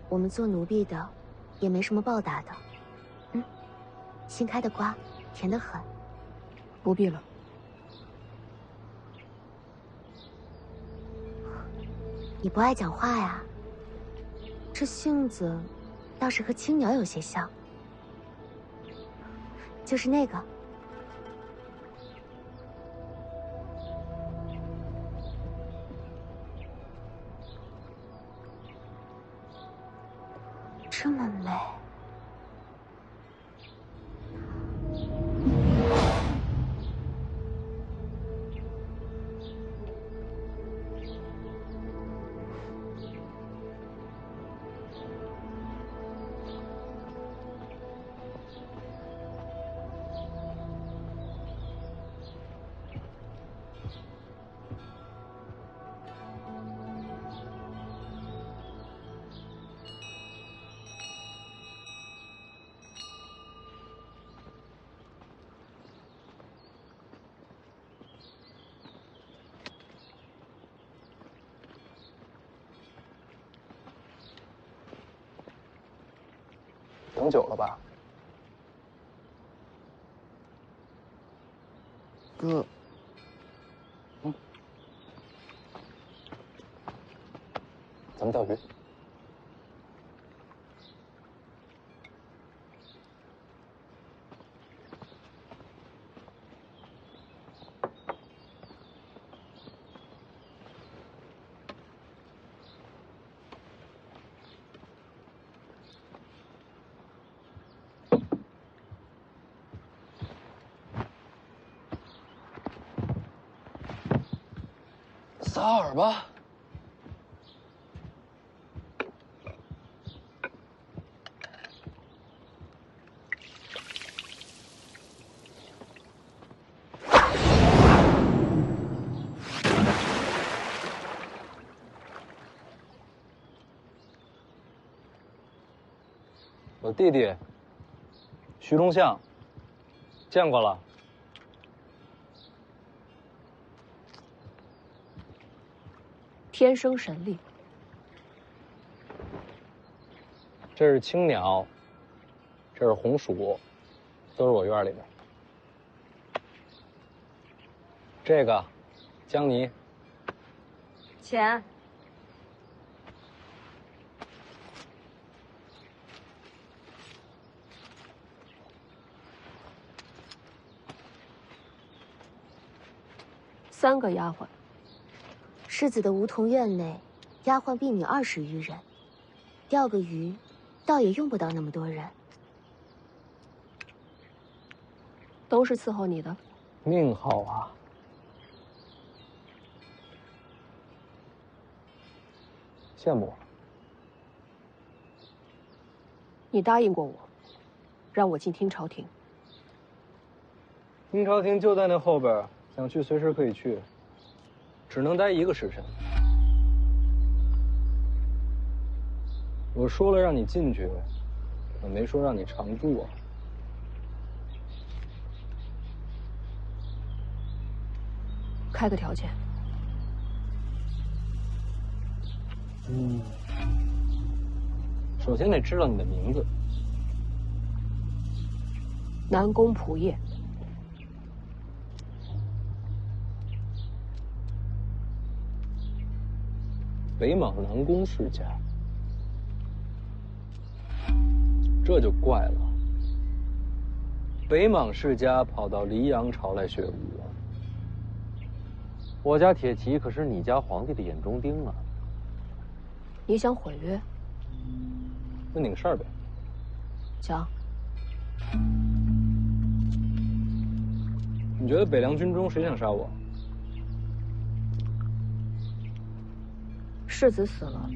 我们做奴婢的，也没什么报答的。新开的瓜，甜得很。不必了。你不爱讲话呀？这性子，倒是和青鸟有些像。就是那个。这么美。等久了吧，哥。咱们钓鱼。撒饵吧！我弟弟徐忠相，见过了。天生神力。这是青鸟，这是红薯，都是我院里的。这个江泥，钱。3个丫鬟。世子的梧桐院内，丫鬟婢女20余人，钓个鱼，倒也用不到那么多人。都是伺候你的。命好啊！羡慕我。你答应过我，让我进听朝廷。听朝廷就在那后边，想去随时可以去。只能待1个时辰。我说了让你进去，我没说让你常住啊。开个条件。首先得知道你的名字。南宫仆夜。北莽南宫世家，这就怪了。北莽世家跑到黎阳朝来学武，我家铁骑可是你家皇帝的眼中钉啊！你想毁约？那拧事儿呗。讲。你觉得北凉军中谁想杀我？世子死了，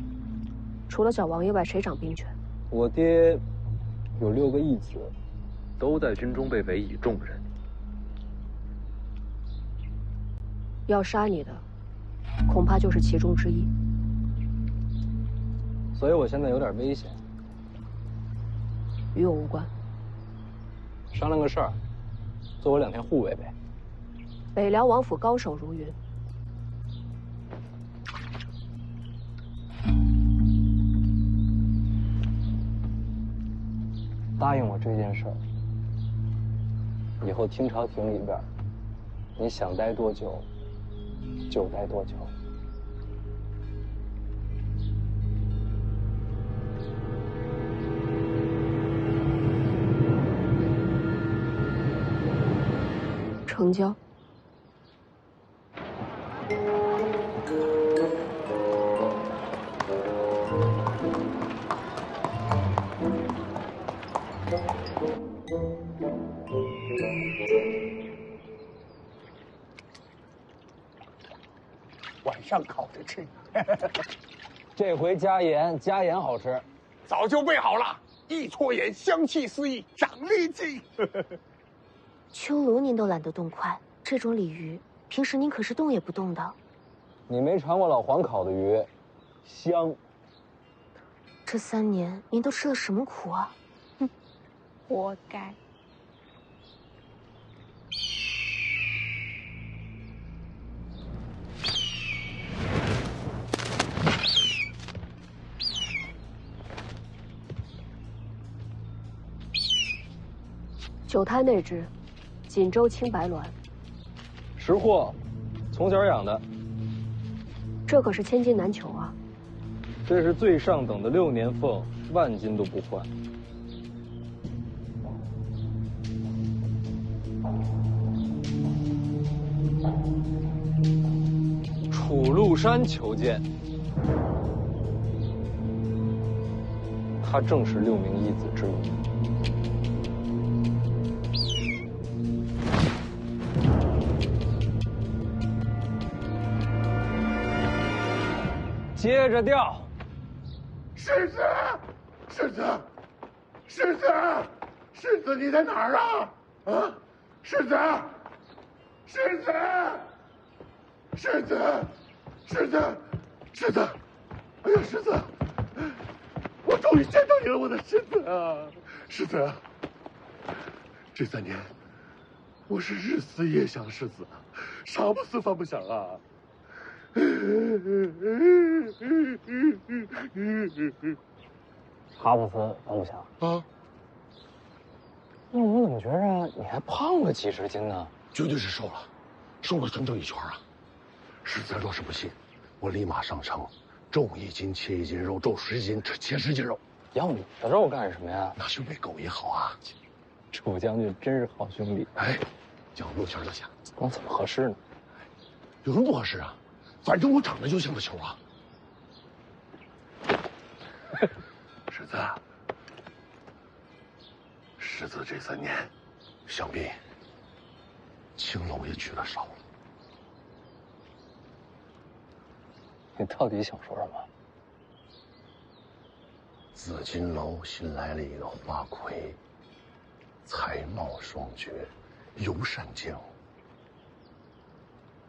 除了小王爷外，谁掌兵权？我爹有6个义子，都在军中被委以重任。要杀你的，恐怕就是其中之一。所以我现在有点危险。与我无关。商量个事儿，做我2天护卫呗。北凉王府高手如云。答应我这件事儿，以后清朝廷里边，你想待多久，就待多久。成交。晚上烤着吃。这回加盐，加盐好吃。早就备好了，一撮盐，香气四溢，长力气。秋炉您都懒得动筷，这种鲤鱼平时您可是动也不动的。你没尝过老黄烤的鱼，香。这3年您都吃了什么苦啊？哼，活该。9胎内只，锦州青白卵，识货，从小养的。这可是千金难求啊！这是最上等的6年凤，万金都不换。楚禄山求见，他正是6名义子之一。接着钓。世子，世子，世子，世子，你在哪儿啊？啊，世子，世子，世子，世子，世子，哎呀，世子，我终于见到你了，我的世子啊，世子，这3年，我是日思夜想世子，啥不思饭不想啊。哈布斯放不下啊？那我怎么觉着你还胖了几十斤呢？绝对是瘦了，瘦了整整1圈啊！世子若是不信，我立马上称，重1斤切1斤肉，重10斤切10斤肉。要你的肉干什么呀？那兄弟狗也好啊！楚将军真是好兄弟。哎，叫6钱就行。光怎么合适呢？有什么不合适啊？反正我长得就像个球啊！世子，世子这3年，想必青楼也娶了少了。你到底想说什么？紫金楼新来了一个花魁，才貌双绝，尤善静。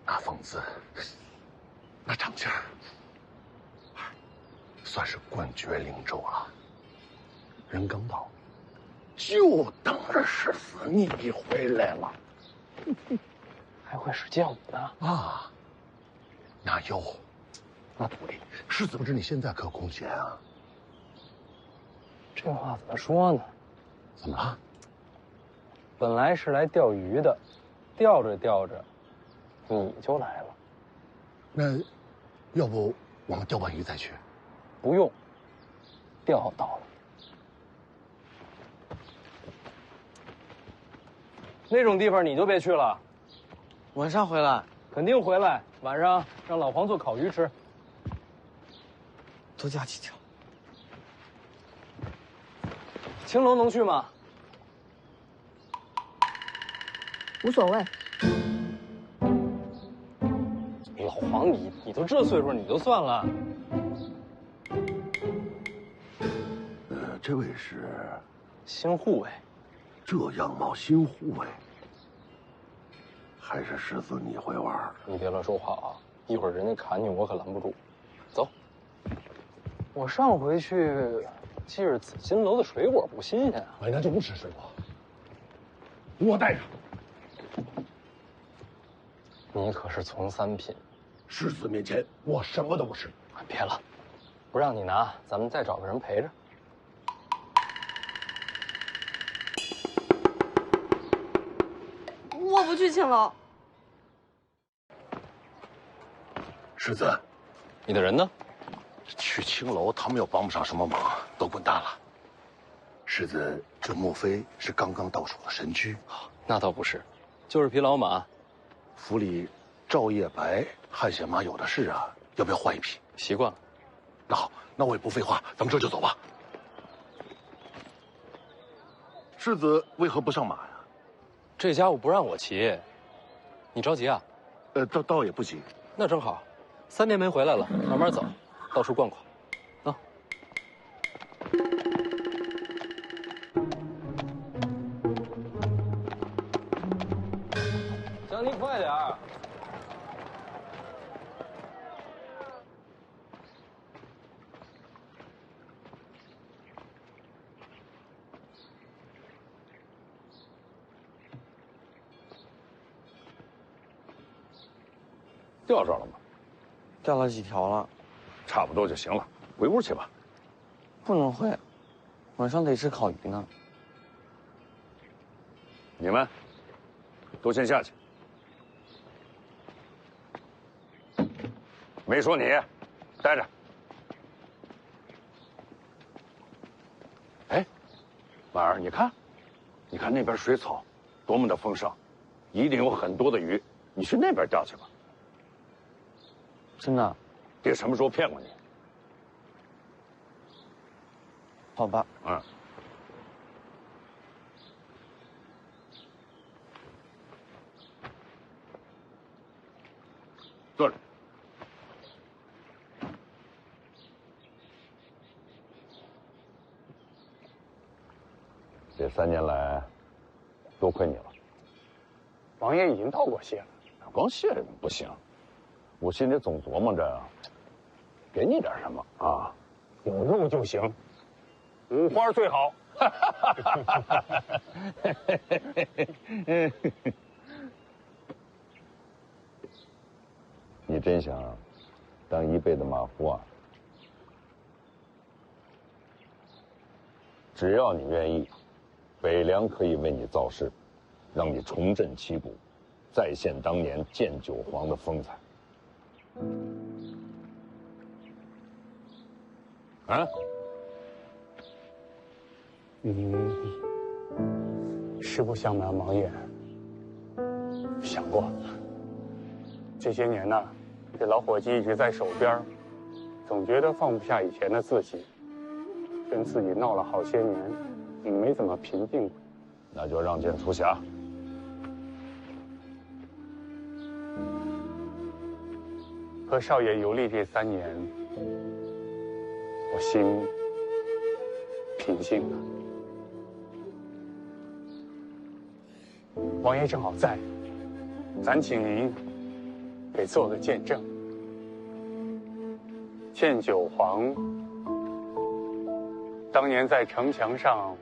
那风姿，那长相，算是冠绝灵州了。人刚到，就等着世子你回来了。还会使剑舞呢？啊，那有，那对，世子不知你现在可空闲啊？这话怎么说呢？怎么了？本来是来钓鱼的，钓着钓着，你就来了。那，要不我们钓完鱼再去？不用，钓到了。那种地方你就别去了。晚上回来，肯定回来。晚上让老黄做烤鱼吃。多加几条。青楼能去吗？无所谓。老黄，你都这岁数，你就算了。这位是新护卫。这样貌新护卫，还是世子你会玩？你别乱说话啊！一会儿人家砍你，我可拦不住。走。我上回去记着紫金楼的水果不新鲜啊。哎，那就不吃水果。我带上。你可是从3品，世子面前我什么都不是。别了，不让你拿，咱们再找个人陪着。不去青楼。世子，你的人呢？去青楼，他们又帮不上什么忙，都滚蛋了。世子，这莫非是刚刚到手的神驹？那倒不是，就是匹老马。府里赵叶白、汗血马有的是啊，要不要换一匹？习惯了。那好，那我也不废话，咱们这就走吧。世子为何不上马呀？这家伙不让我骑，你着急啊？倒也不急。那正好，3天没回来了，慢慢走，到处逛逛。啊。江你快点儿！钓着了吗？钓了几条了，差不多就行了，回屋去吧。不能回，晚上得吃烤鱼呢。你们都先下去。没说你，待着。哎，婉儿，你看，你看那边水草多么的丰盛，一定有很多的鱼。你去那边钓去吧。真的？爹什么时候骗过你？好吧。嗯。坐着。这3年来，多亏你了。王爷已经道过谢了。光谢不行，我心里总琢磨着，给你点什么啊？有肉就行，五花最好。你真想当一辈子马夫啊？只要你愿意，北凉可以为你造势，让你重振旗鼓，再现当年建九皇的风采。啊？实不相瞒，王爷，想过。这些年呢，这老伙计一直在手边，总觉得放不下以前的自己，跟自己闹了好些年，没怎么平静过。那就让见出侠。和少爷游历这3年，我心平静了。王爷正好在，咱请您给做个见证。建九皇当年在城墙上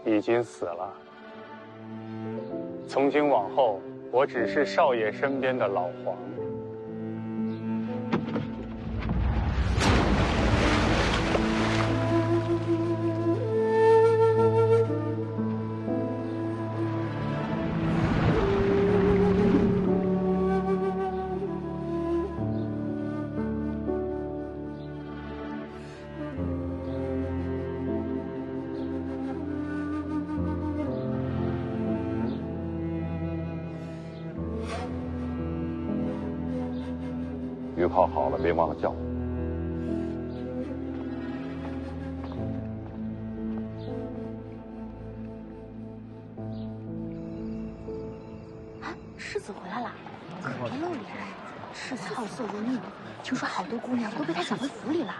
已经死了，从今往后，我只是少爷身边的老皇。鱼泡好了，别忘了叫我。世子回来了，可真露脸。世子好色如命，听说好多姑娘都被他抢回府里了。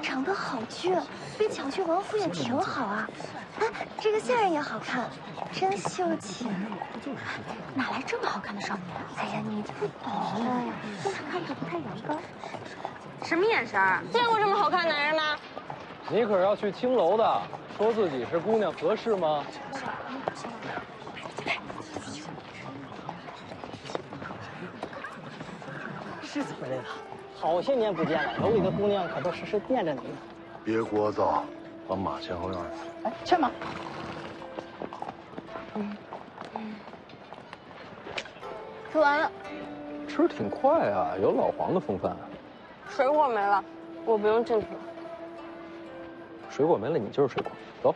长得好俊，被抢去王府也挺好啊。哎，这个下人也好看，真秀气。哪来这么好看的少年？哎呀，你不懂的呀，就是看着不太阳刚。什么眼神？见过这么好看男人吗？你可是要去青楼的，说自己是姑娘合适吗？世子回来了，好些年不见了，楼里的姑娘可都时时惦着你呢。别聒噪，把马牵后院去。哎，牵马。吃完了。吃挺快啊，有老黄的风范。水果没了，我不用进去了。水果没了，你就是水果。走。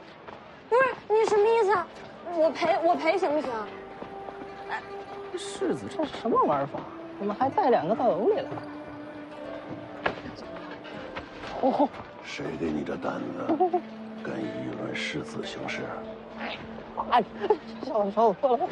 不是你什么意思啊？我赔行不行？哎，世子这是什么玩法？怎么还带2个到瓮里了？哦，谁给你这胆子，敢议论世子行事？啊，笑死我了！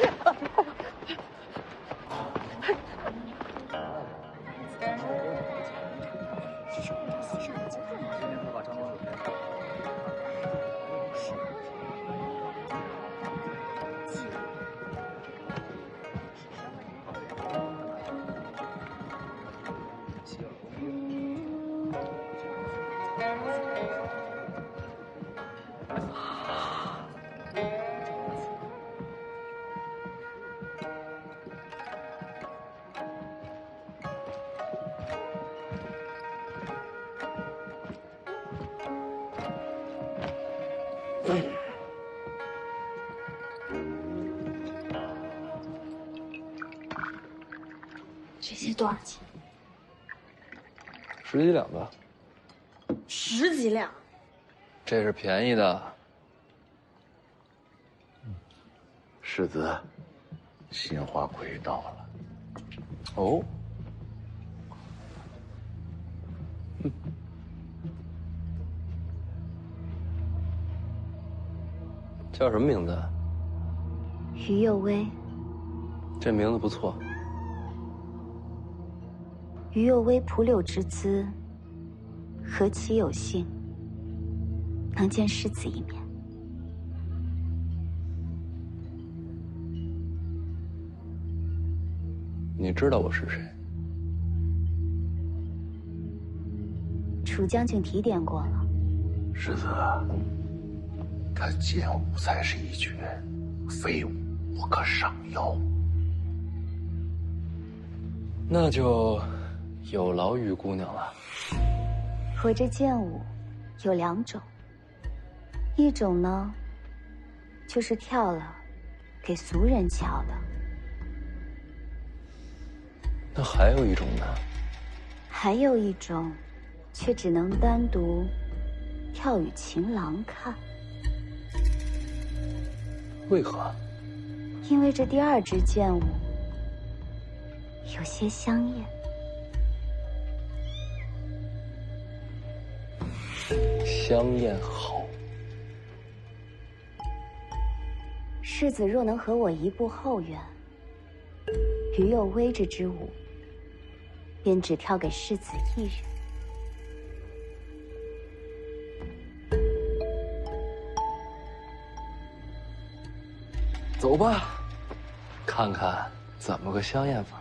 这些多少钱？10几两吧。10几两？这是便宜的。世子，新花魁到了。哦。叫什么名字？于右威。这名字不错。于右威蒲柳之姿，何其有幸，能见世子一面。你知道我是谁？楚将军提点过了。世子，他剑舞才是一绝，非舞不可上腰。那就有劳于姑娘了。我这剑舞有2种，一种呢，就是跳了给俗人瞧的。那还有一种呢？还有一种，却只能单独跳与情郎看。为何？因为这第2支剑舞有些香艳。香艳好。世子若能和我一步后援，于右威这支舞，便只跳给世子一人。走吧，看看怎么个香艳法。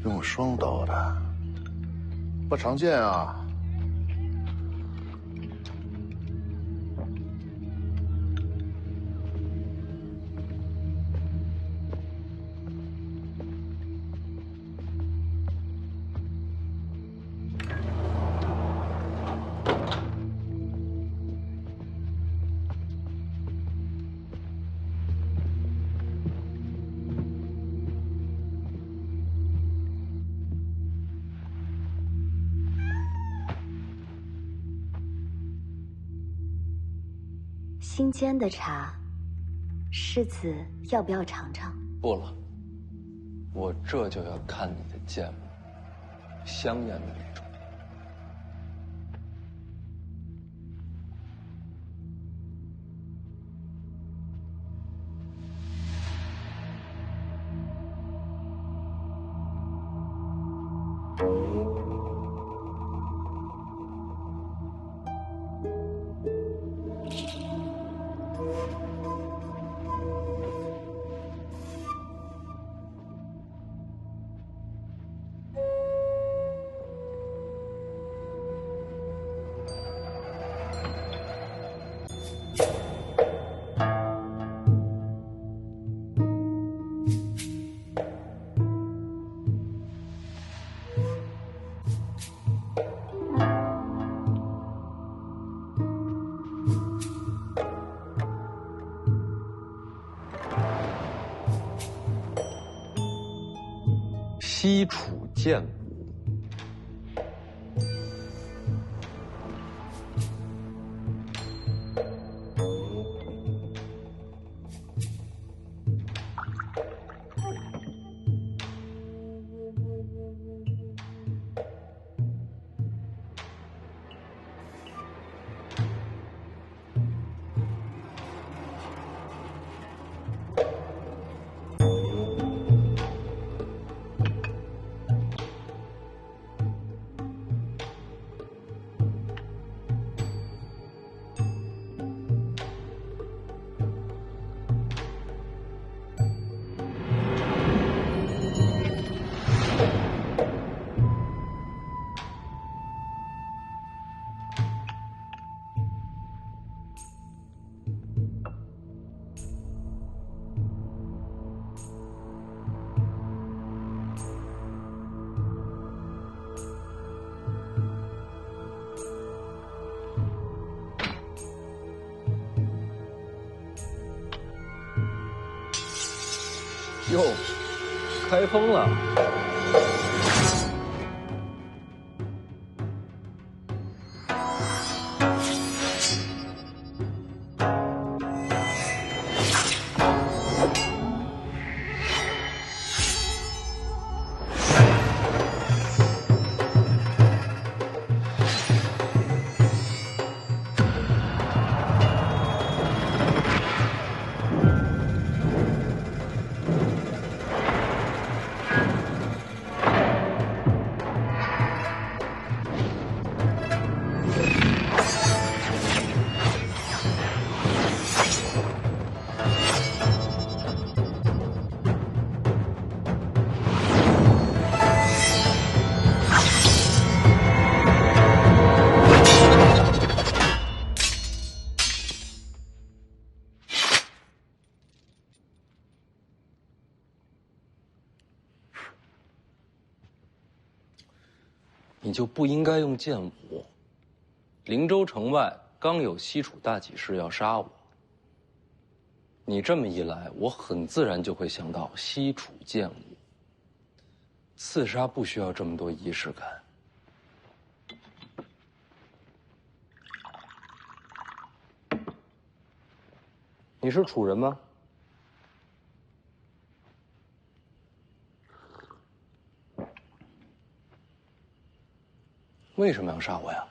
用双刀的，不常见啊。新煎的茶，世子要不要尝尝？不了，我这就要看你的剑舞，香艳的那种。西楚剑舞。哟，开封了！你就不应该用剑舞。灵州城外刚有西楚大几士要杀我，你这么一来，我很自然就会想到西楚剑舞。刺杀不需要这么多仪式感。你是楚人吗？为什么要杀我呀？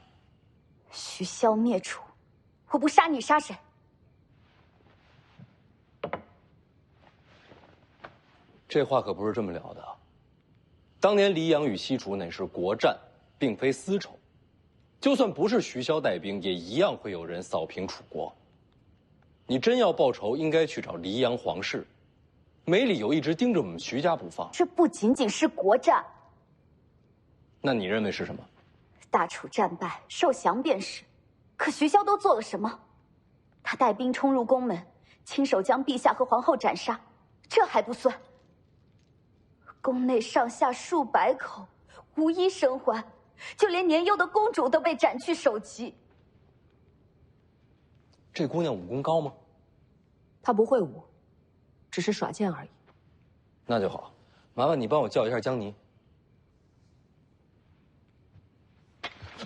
许消灭楚，我不杀你杀谁？这话可不是这么聊的。当年黎阳与西楚乃是国战，并非私仇。就算不是徐骁带兵，也一样会有人扫平楚国。你真要报仇，应该去找黎阳皇室，没理由一直盯着我们徐家不放。这不仅仅是国战。那你认为是什么？大楚战败，受降便是。可徐骁都做了什么？他带兵冲入宫门，亲手将陛下和皇后斩杀，这还不算。宫内上下数百口，无一生还，就连年幼的公主都被斩去首级。这姑娘武功高吗？她不会武，只是耍剑而已。那就好，麻烦你帮我叫一下江泥。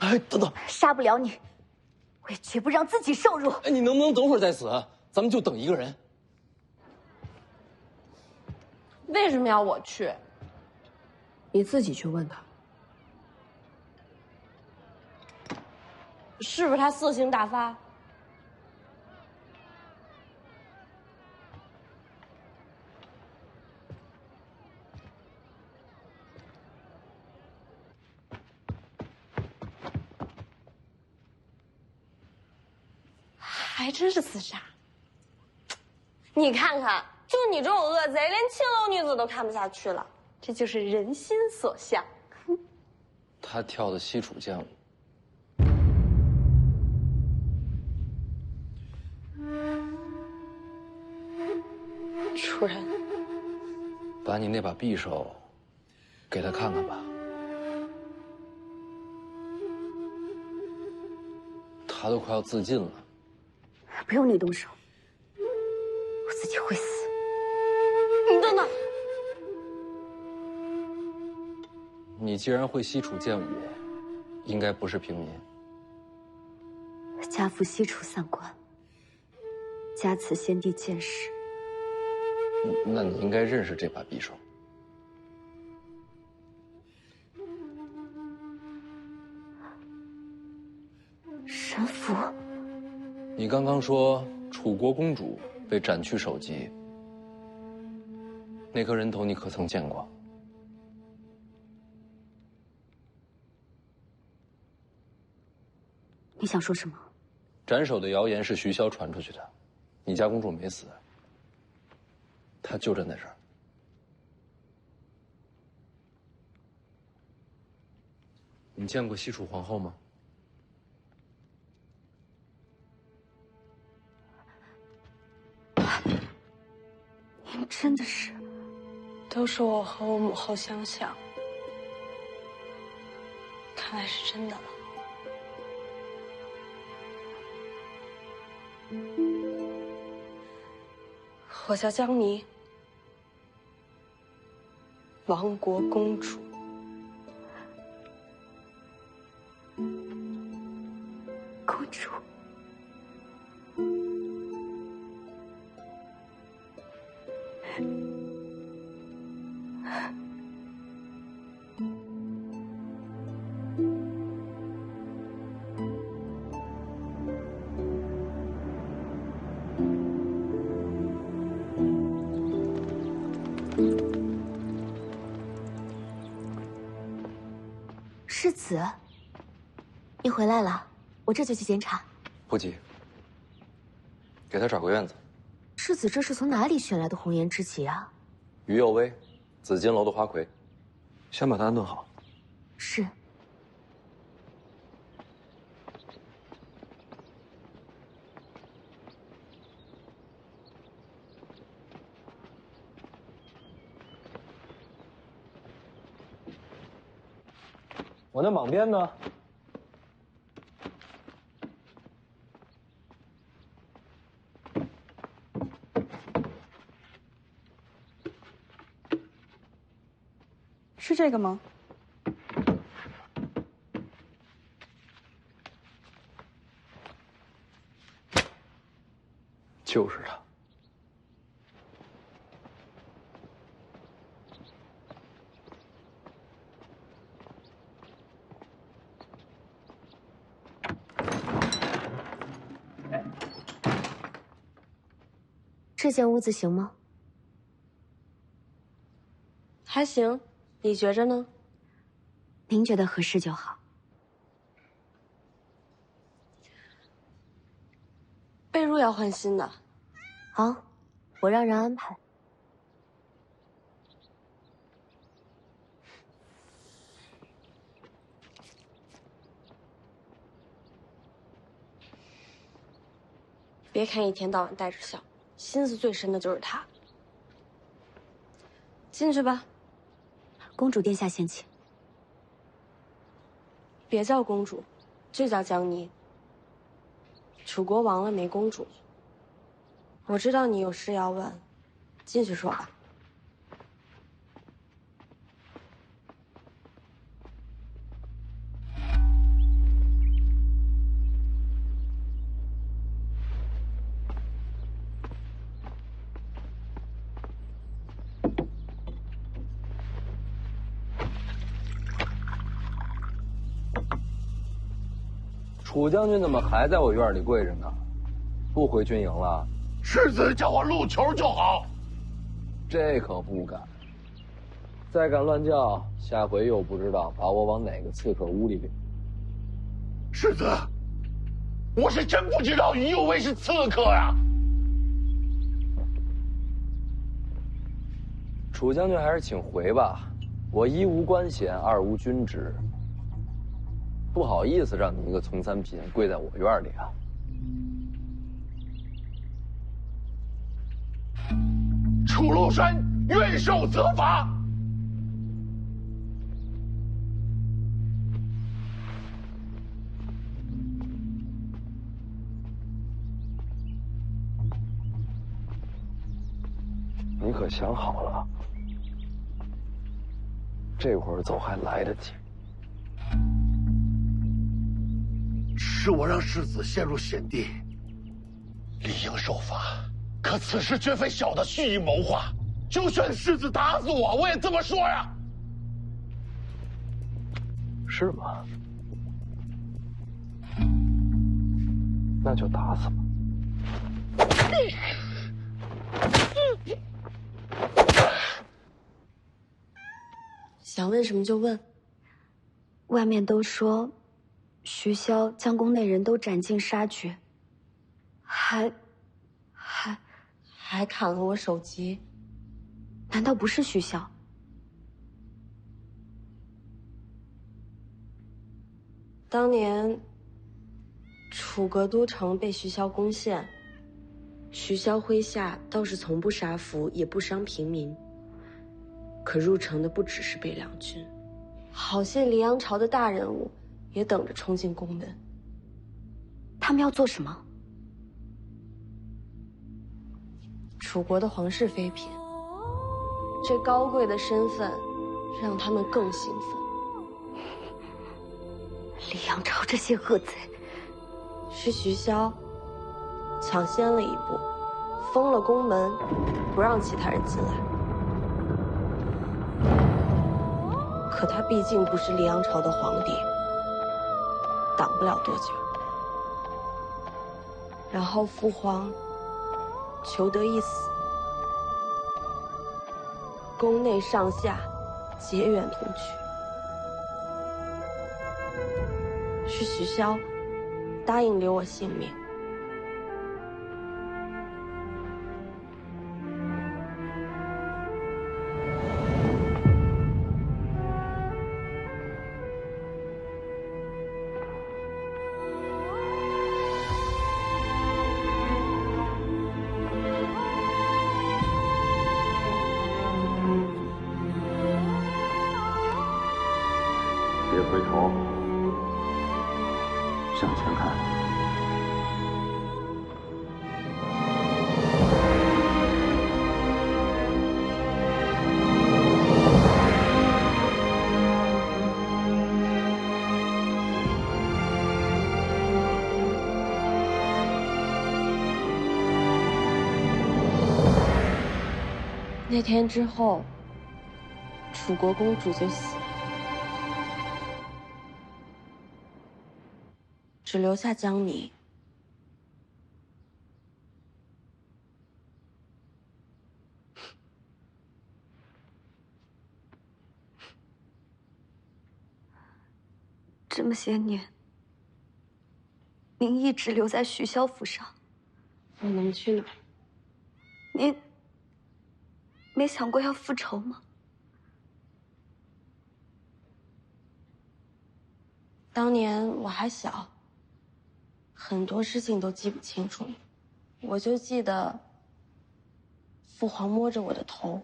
哎，等等，杀不了你，我也绝不让自己受辱。哎，你能不能等会儿再死？咱们就等一个人。为什么要我去？你自己去问他。是不是他色性大发？还真是刺杀！你看看，就你这种恶贼，连青楼女子都看不下去了，这就是人心所向。他跳的西楚剑舞，楚人，把你那把匕首给他看看吧。他都快要自尽了。不用你动手，我自己会死。你等等，你既然会西楚剑舞，应该不是平民。家父西楚散关，家慈先帝剑士。那你应该认识这把匕首。神符。你刚刚说楚国公主被斩去首级，那颗人头你可曾见过？你想说什么？斩首的谣言是徐骁传出去的，你家公主没死，她就站在这儿。你见过西楚皇后吗？您真的是？都是我和我母后相像，看来是真的了。我叫江霓，亡国公主。公主。世子，你回来了，我这就去检查。不急，给他找个院子。世子这是从哪里选来的红颜知己啊？于右威，紫金楼的花魁。先把他安顿好。是。我那蟒鞭呢？是这个吗？就是他。这间屋子行吗？还行，你觉着呢？您觉得合适就好。被褥要换新的。好，我让人安排。别看一天到晚带着笑，心思最深的就是他。进去吧。公主殿下先请。别叫公主，就叫江霓。楚国亡了没公主。我知道你有事要问，进去说吧。楚将军怎么还在我院里跪着呢？不回军营了？世子叫我入球就好。这可不敢。再敢乱叫，下回又不知道把我往哪个刺客屋里领。世子，我是真不知道于右威是刺客呀。楚将军还是请回吧，我一无官衔，二无军职。不好意思让你一个从三品跪在我院里啊！楚禄山愿受责罚。你可想好了？这会儿走还来得及。是我让世子陷入险地，理应受罚。可此事绝非小的蓄意谋划，就算世子打死我，我也这么说呀。是吗？那就打死吧。想问什么就问。外面都说，徐骁将宫内人都斩尽杀绝，还砍了我首级。难道不是徐骁？当年楚阁都城被徐骁攻陷，徐骁麾下倒是从不杀俘，也不伤平民。可入城的不只是北凉军，好些黎阳朝的大人物也等着冲进宫门。他们要做什么？楚国的皇室妃嫔，这高贵的身份让他们更兴奋。黎阳朝这些恶贼，是徐骁抢先了一步，封了宫门，不让其他人进来。可他毕竟不是黎阳朝的皇帝，挡不了多久。然后父皇求得一死，宫内上下结怨同去。是徐骁答应留我性命。别回头，向前看。那天之后，楚国公主就死了。只留下江离。这么些年，您一直留在徐骁府上。我能去哪儿？您没想过要复仇吗？当年我还小。很多事情都记不清楚，我就记得父皇摸着我的头，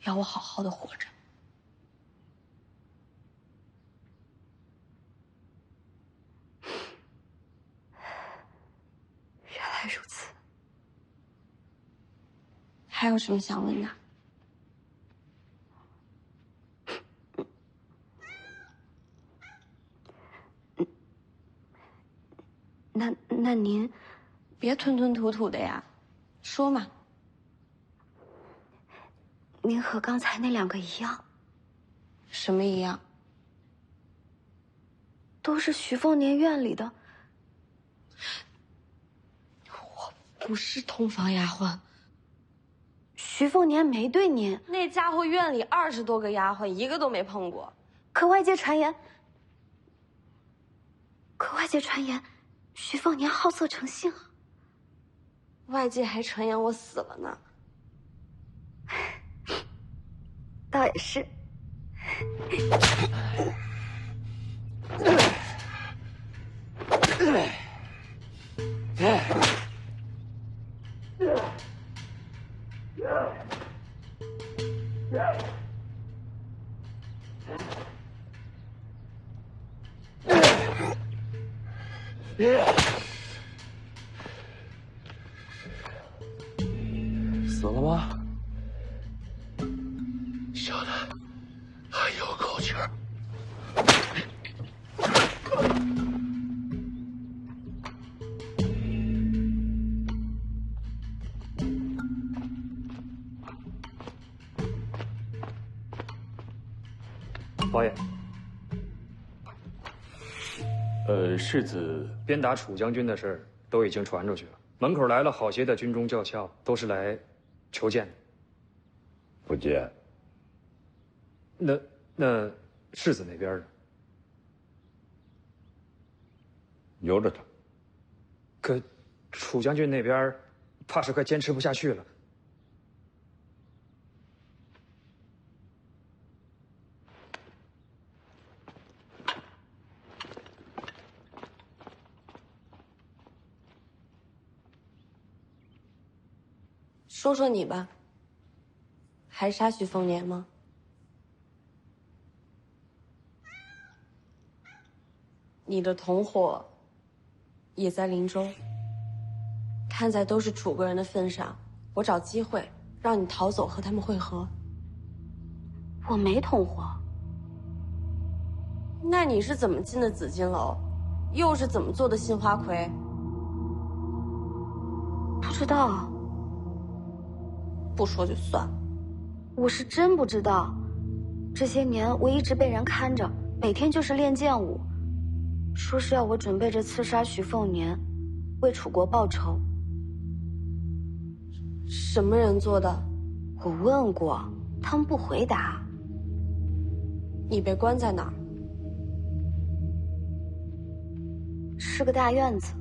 要我好好的活着。原来如此。还有什么想问的？那您别吞吞吐吐的呀，说嘛。您和刚才那两个一样。什么一样？都是徐凤年院里的。我不是通房丫鬟。徐凤年没对您。那家伙院里20多个丫鬟，一个都没碰过。可外界传言，徐凤年好色成性啊！外界还传言我死了呢。倒也是。死了吗？小的。王爷，世子鞭打楚将军的事儿都已经传出去了，门口来了好些的军中教校，都是来求见的。不见。那世子那边呢？由着他。可楚将军那边怕是快坚持不下去了。说说你吧，还杀徐凤年吗？你的同伙也在林州，看在都是楚国人的份上，我找机会让你逃走和他们会合。我没同伙。那你是怎么进的紫金楼？又是怎么做的杏花魁？不知道。不说就算了。我是真不知道。这些年我一直被人看着，每天就是练剑舞，说是要我准备着刺杀徐凤年，为楚国报仇。什么人做的？我问过，他们不回答。你被关在哪儿？是个大院子，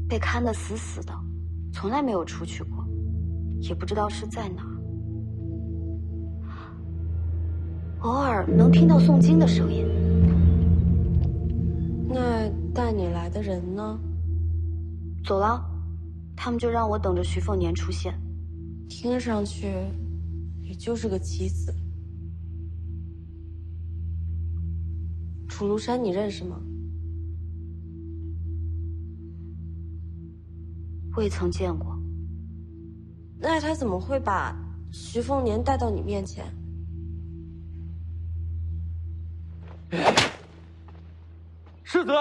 被看得死死的，从来没有出去过，也不知道是在哪儿。偶尔能听到诵经的声音。那带你来的人呢？走了，他们就让我等着徐凤年出现。听上去，也就是个棋子。楚庐山你认识吗？未曾见过。那他怎么会把徐凤年带到你面前？世子，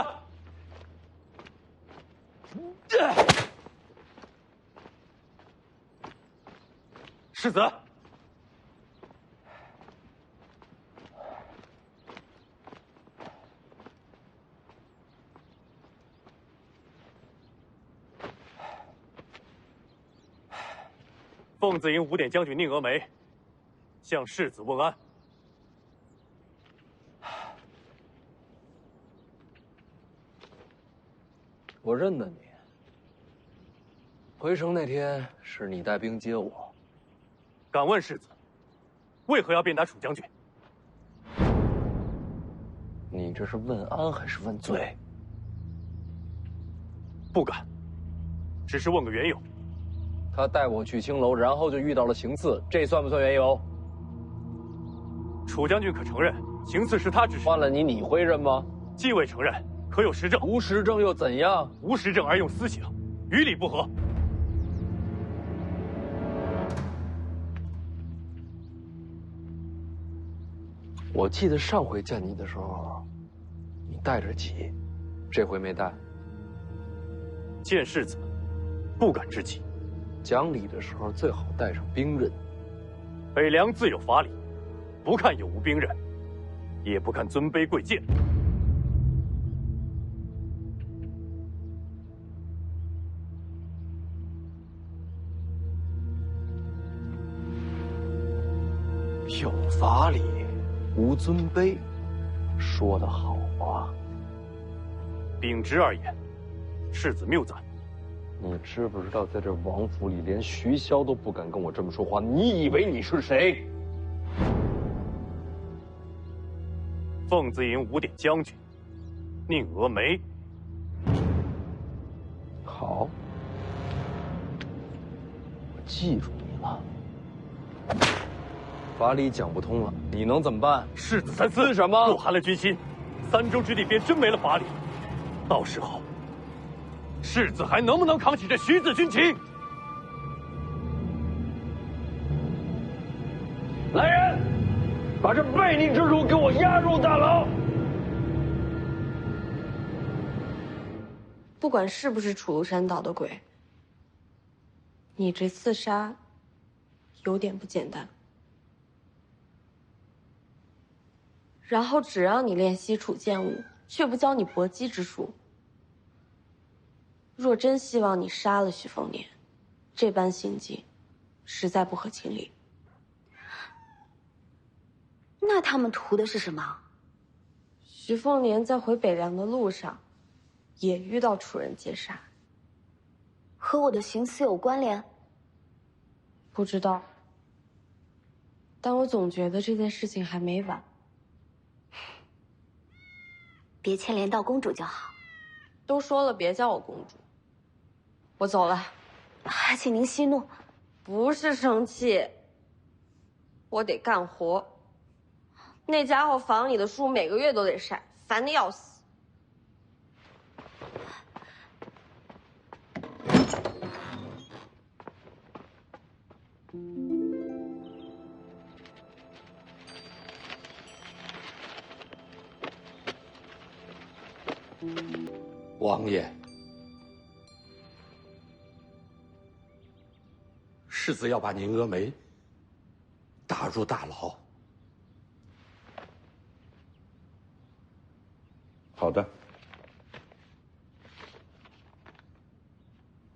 世子，凤子营5点将军宁峨眉向世子问安。我认得你。回城那天是你带兵接我。敢问世子，为何要鞭打楚将军？你这是问安还是问罪？不敢，只是问个缘由。他带我去青楼，然后就遇到了行刺，这算不算缘由？楚将军可承认行刺是他指使？换了你，你会认吗？既未承认，可有实证？无实证又怎样？无实证而用私刑，与理不合。我记得上回见你的时候，你带着戟，这回没带。见世子，不敢之己。讲理的时候最好带上兵刃。北凉自有法理，不看有无兵刃，也不看尊卑贵贱。有法理，无尊卑，说得好啊！秉直而言，世子谬赞。你知不知道，在这王府里，连徐骁都不敢跟我这么说话？你以为你是谁？凤子营5点将军宁峨眉。好，我记住你了。法理讲不通了，你能怎么办？世子三思什么？若寒了军心，3州之地便真没了法理。到时候，世子还能不能扛起这徐子军旗？来人，把这悖逆之徒给我押入大牢。不管是不是楚庐山捣的鬼，你这刺杀有点不简单。然后只让你练西楚剑舞，却不教你搏击之术。若真希望你杀了徐凤年，这般行径，实在不合情理。那他们图的是什么？徐凤年在回北凉的路上，也遇到楚人劫杀，和我的行思有关联？不知道。但我总觉得这件事情还没完。别牵连到公主就好。都说了别叫我公主。我走了。还请您息怒。不是生气，我得干活。那家伙房里的书每个月都得晒，烦得要死。王爷，世子要把您峨眉打入大牢。好的。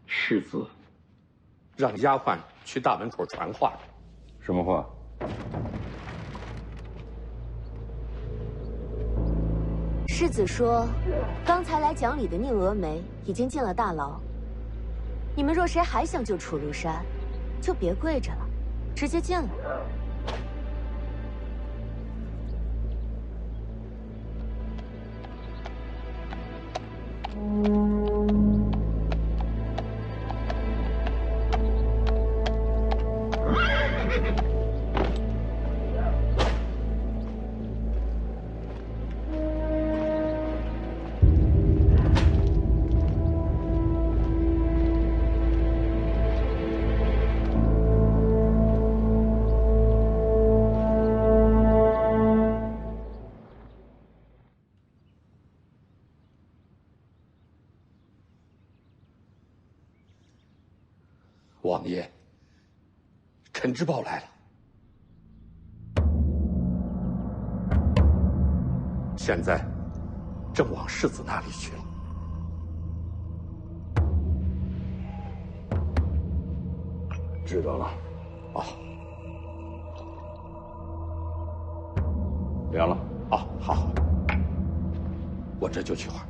世子让丫鬟去大门口传话。什么话？世子说，刚才来讲理的宁峨眉已经进了大牢。你们若谁还想救楚庐山，就别跪着了，直接进来。王爷，陈知报来了，现在正往世子那里去了。知道了。啊，凉了。啊，好，我这就去换。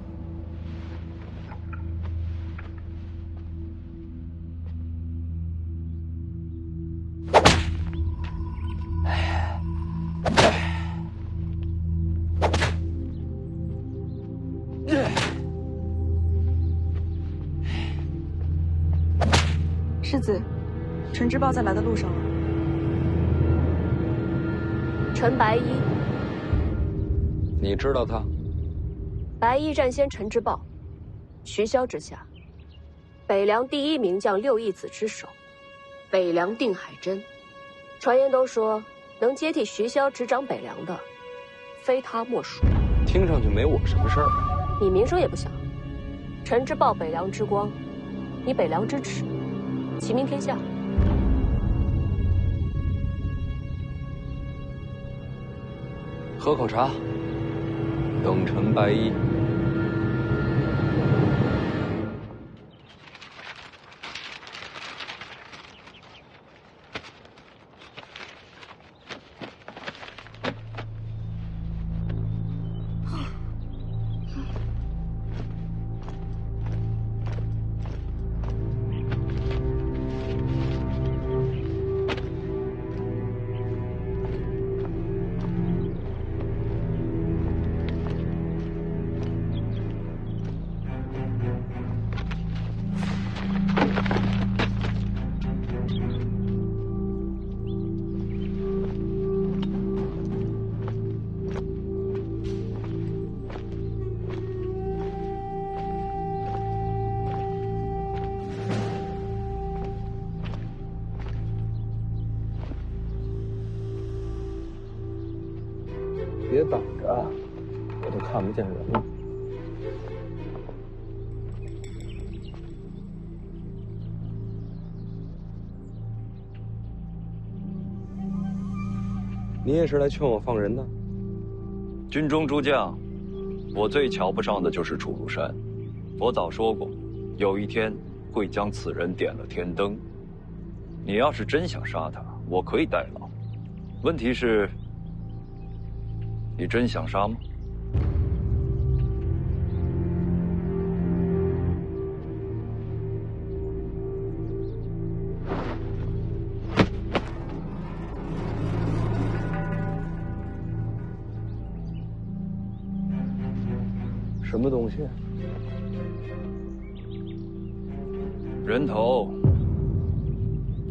世子，陈知报在来的路上了。陈白衣，你知道他？白衣战先陈知报，徐骁之下，北凉第一名将6义子之首，北凉定海真。传言都说，能接替徐骁执掌北凉的，非他莫属。听上去没我什么事儿啊。你名声也不小，陈知报北凉之光，你北凉之耻，齐名天下。喝口茶，等陈白衣。别挡着，我都看不见人了。你也是来劝我放人的？军中诸将，我最瞧不上的就是楚如山。我早说过，有一天会将此人点了天灯。你要是真想杀他，我可以代劳。问题是，你真想杀吗？什么东西？人头。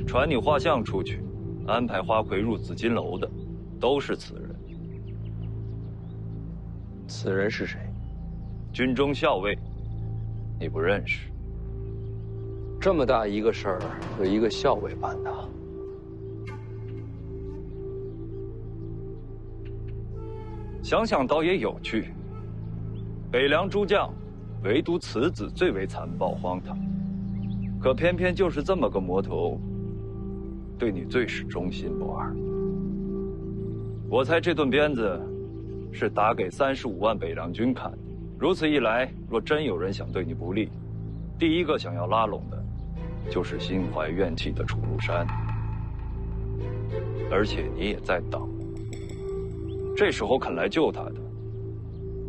传你画像出去，安排花魁入紫金楼的，都是此人。此人是谁？军中校尉，你不认识？这么大一个事儿，有一个校尉办的。想想倒也有趣。北凉诸将，唯独此子最为残暴荒唐，可偏偏就是这么个魔头，对你最是忠心不二。我猜这顿鞭子是打给35万北凉军看的。如此一来，若真有人想对你不利，第一个想要拉拢的，就是心怀怨气的楚如山。而且你也在等，这时候肯来救他的，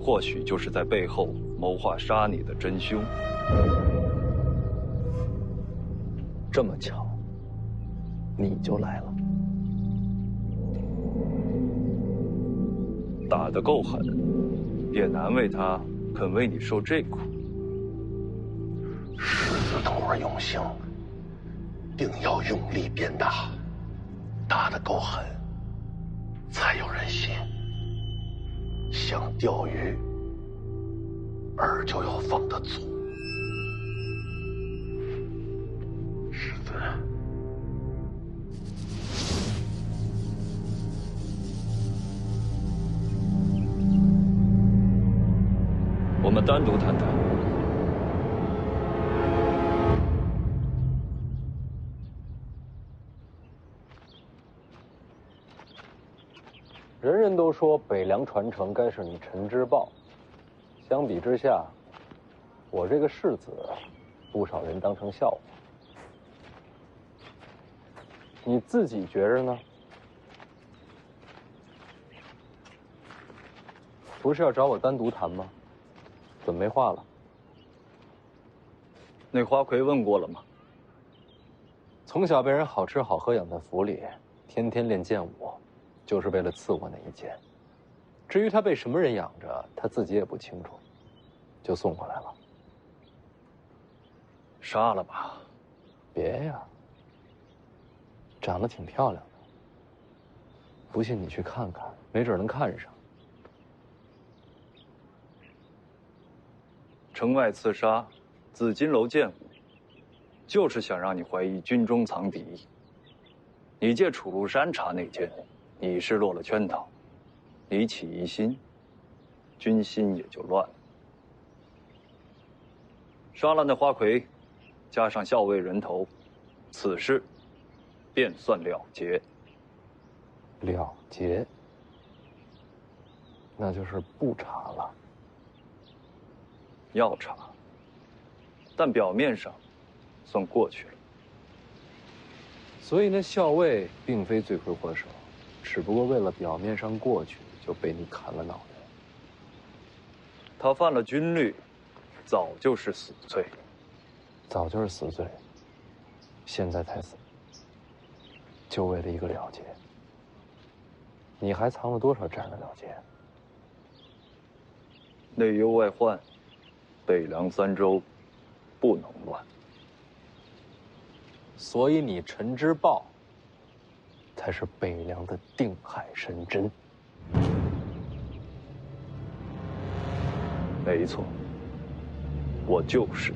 或许就是在背后谋划杀你的真凶。这么巧，你就来了。打得够狠，也难为他肯为你受这苦。狮子头儿用刑，定要用力鞭打，打得够狠，才有人信。想钓鱼，饵就要放得足。狮子，我们单独谈谈。人人都说北凉传承该是你陈之豹，相比之下，我这个世子，不少人当成笑话。你自己觉着呢？不是要找我单独谈吗？怎么没话了？那花魁问过了吗？从小被人好吃好喝养在府里，天天练剑舞，就是为了刺我那一剑。至于他被什么人养着，他自己也不清楚，就送过来了。杀了吧？别呀，长得挺漂亮的，不信你去看看，没准能看上。城外刺杀，紫金楼剑舞，就是想让你怀疑军中藏敌。你借楚如山查内奸，你是落了圈套，你起疑心，军心也就乱了。杀了那花魁，加上校尉人头，此事便算了结。了结？那就是不查了。要查，但表面上算过去了。所以那校尉并非罪魁祸首，只不过为了表面上过去，就被你砍了脑袋。他犯了军律，早就是死罪。早就是死罪，现在才死，就为了一个了结。你还藏了多少这样的了结？内忧外患，北凉3州不能乱。所以你陈之豹才是北凉的定海神针。没错，我就是。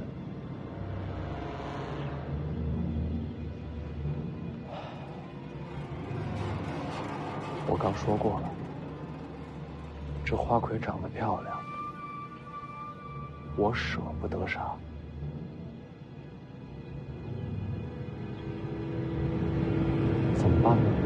我刚说过了，这花魁长得漂亮，我舍不得杀。怎么办呢？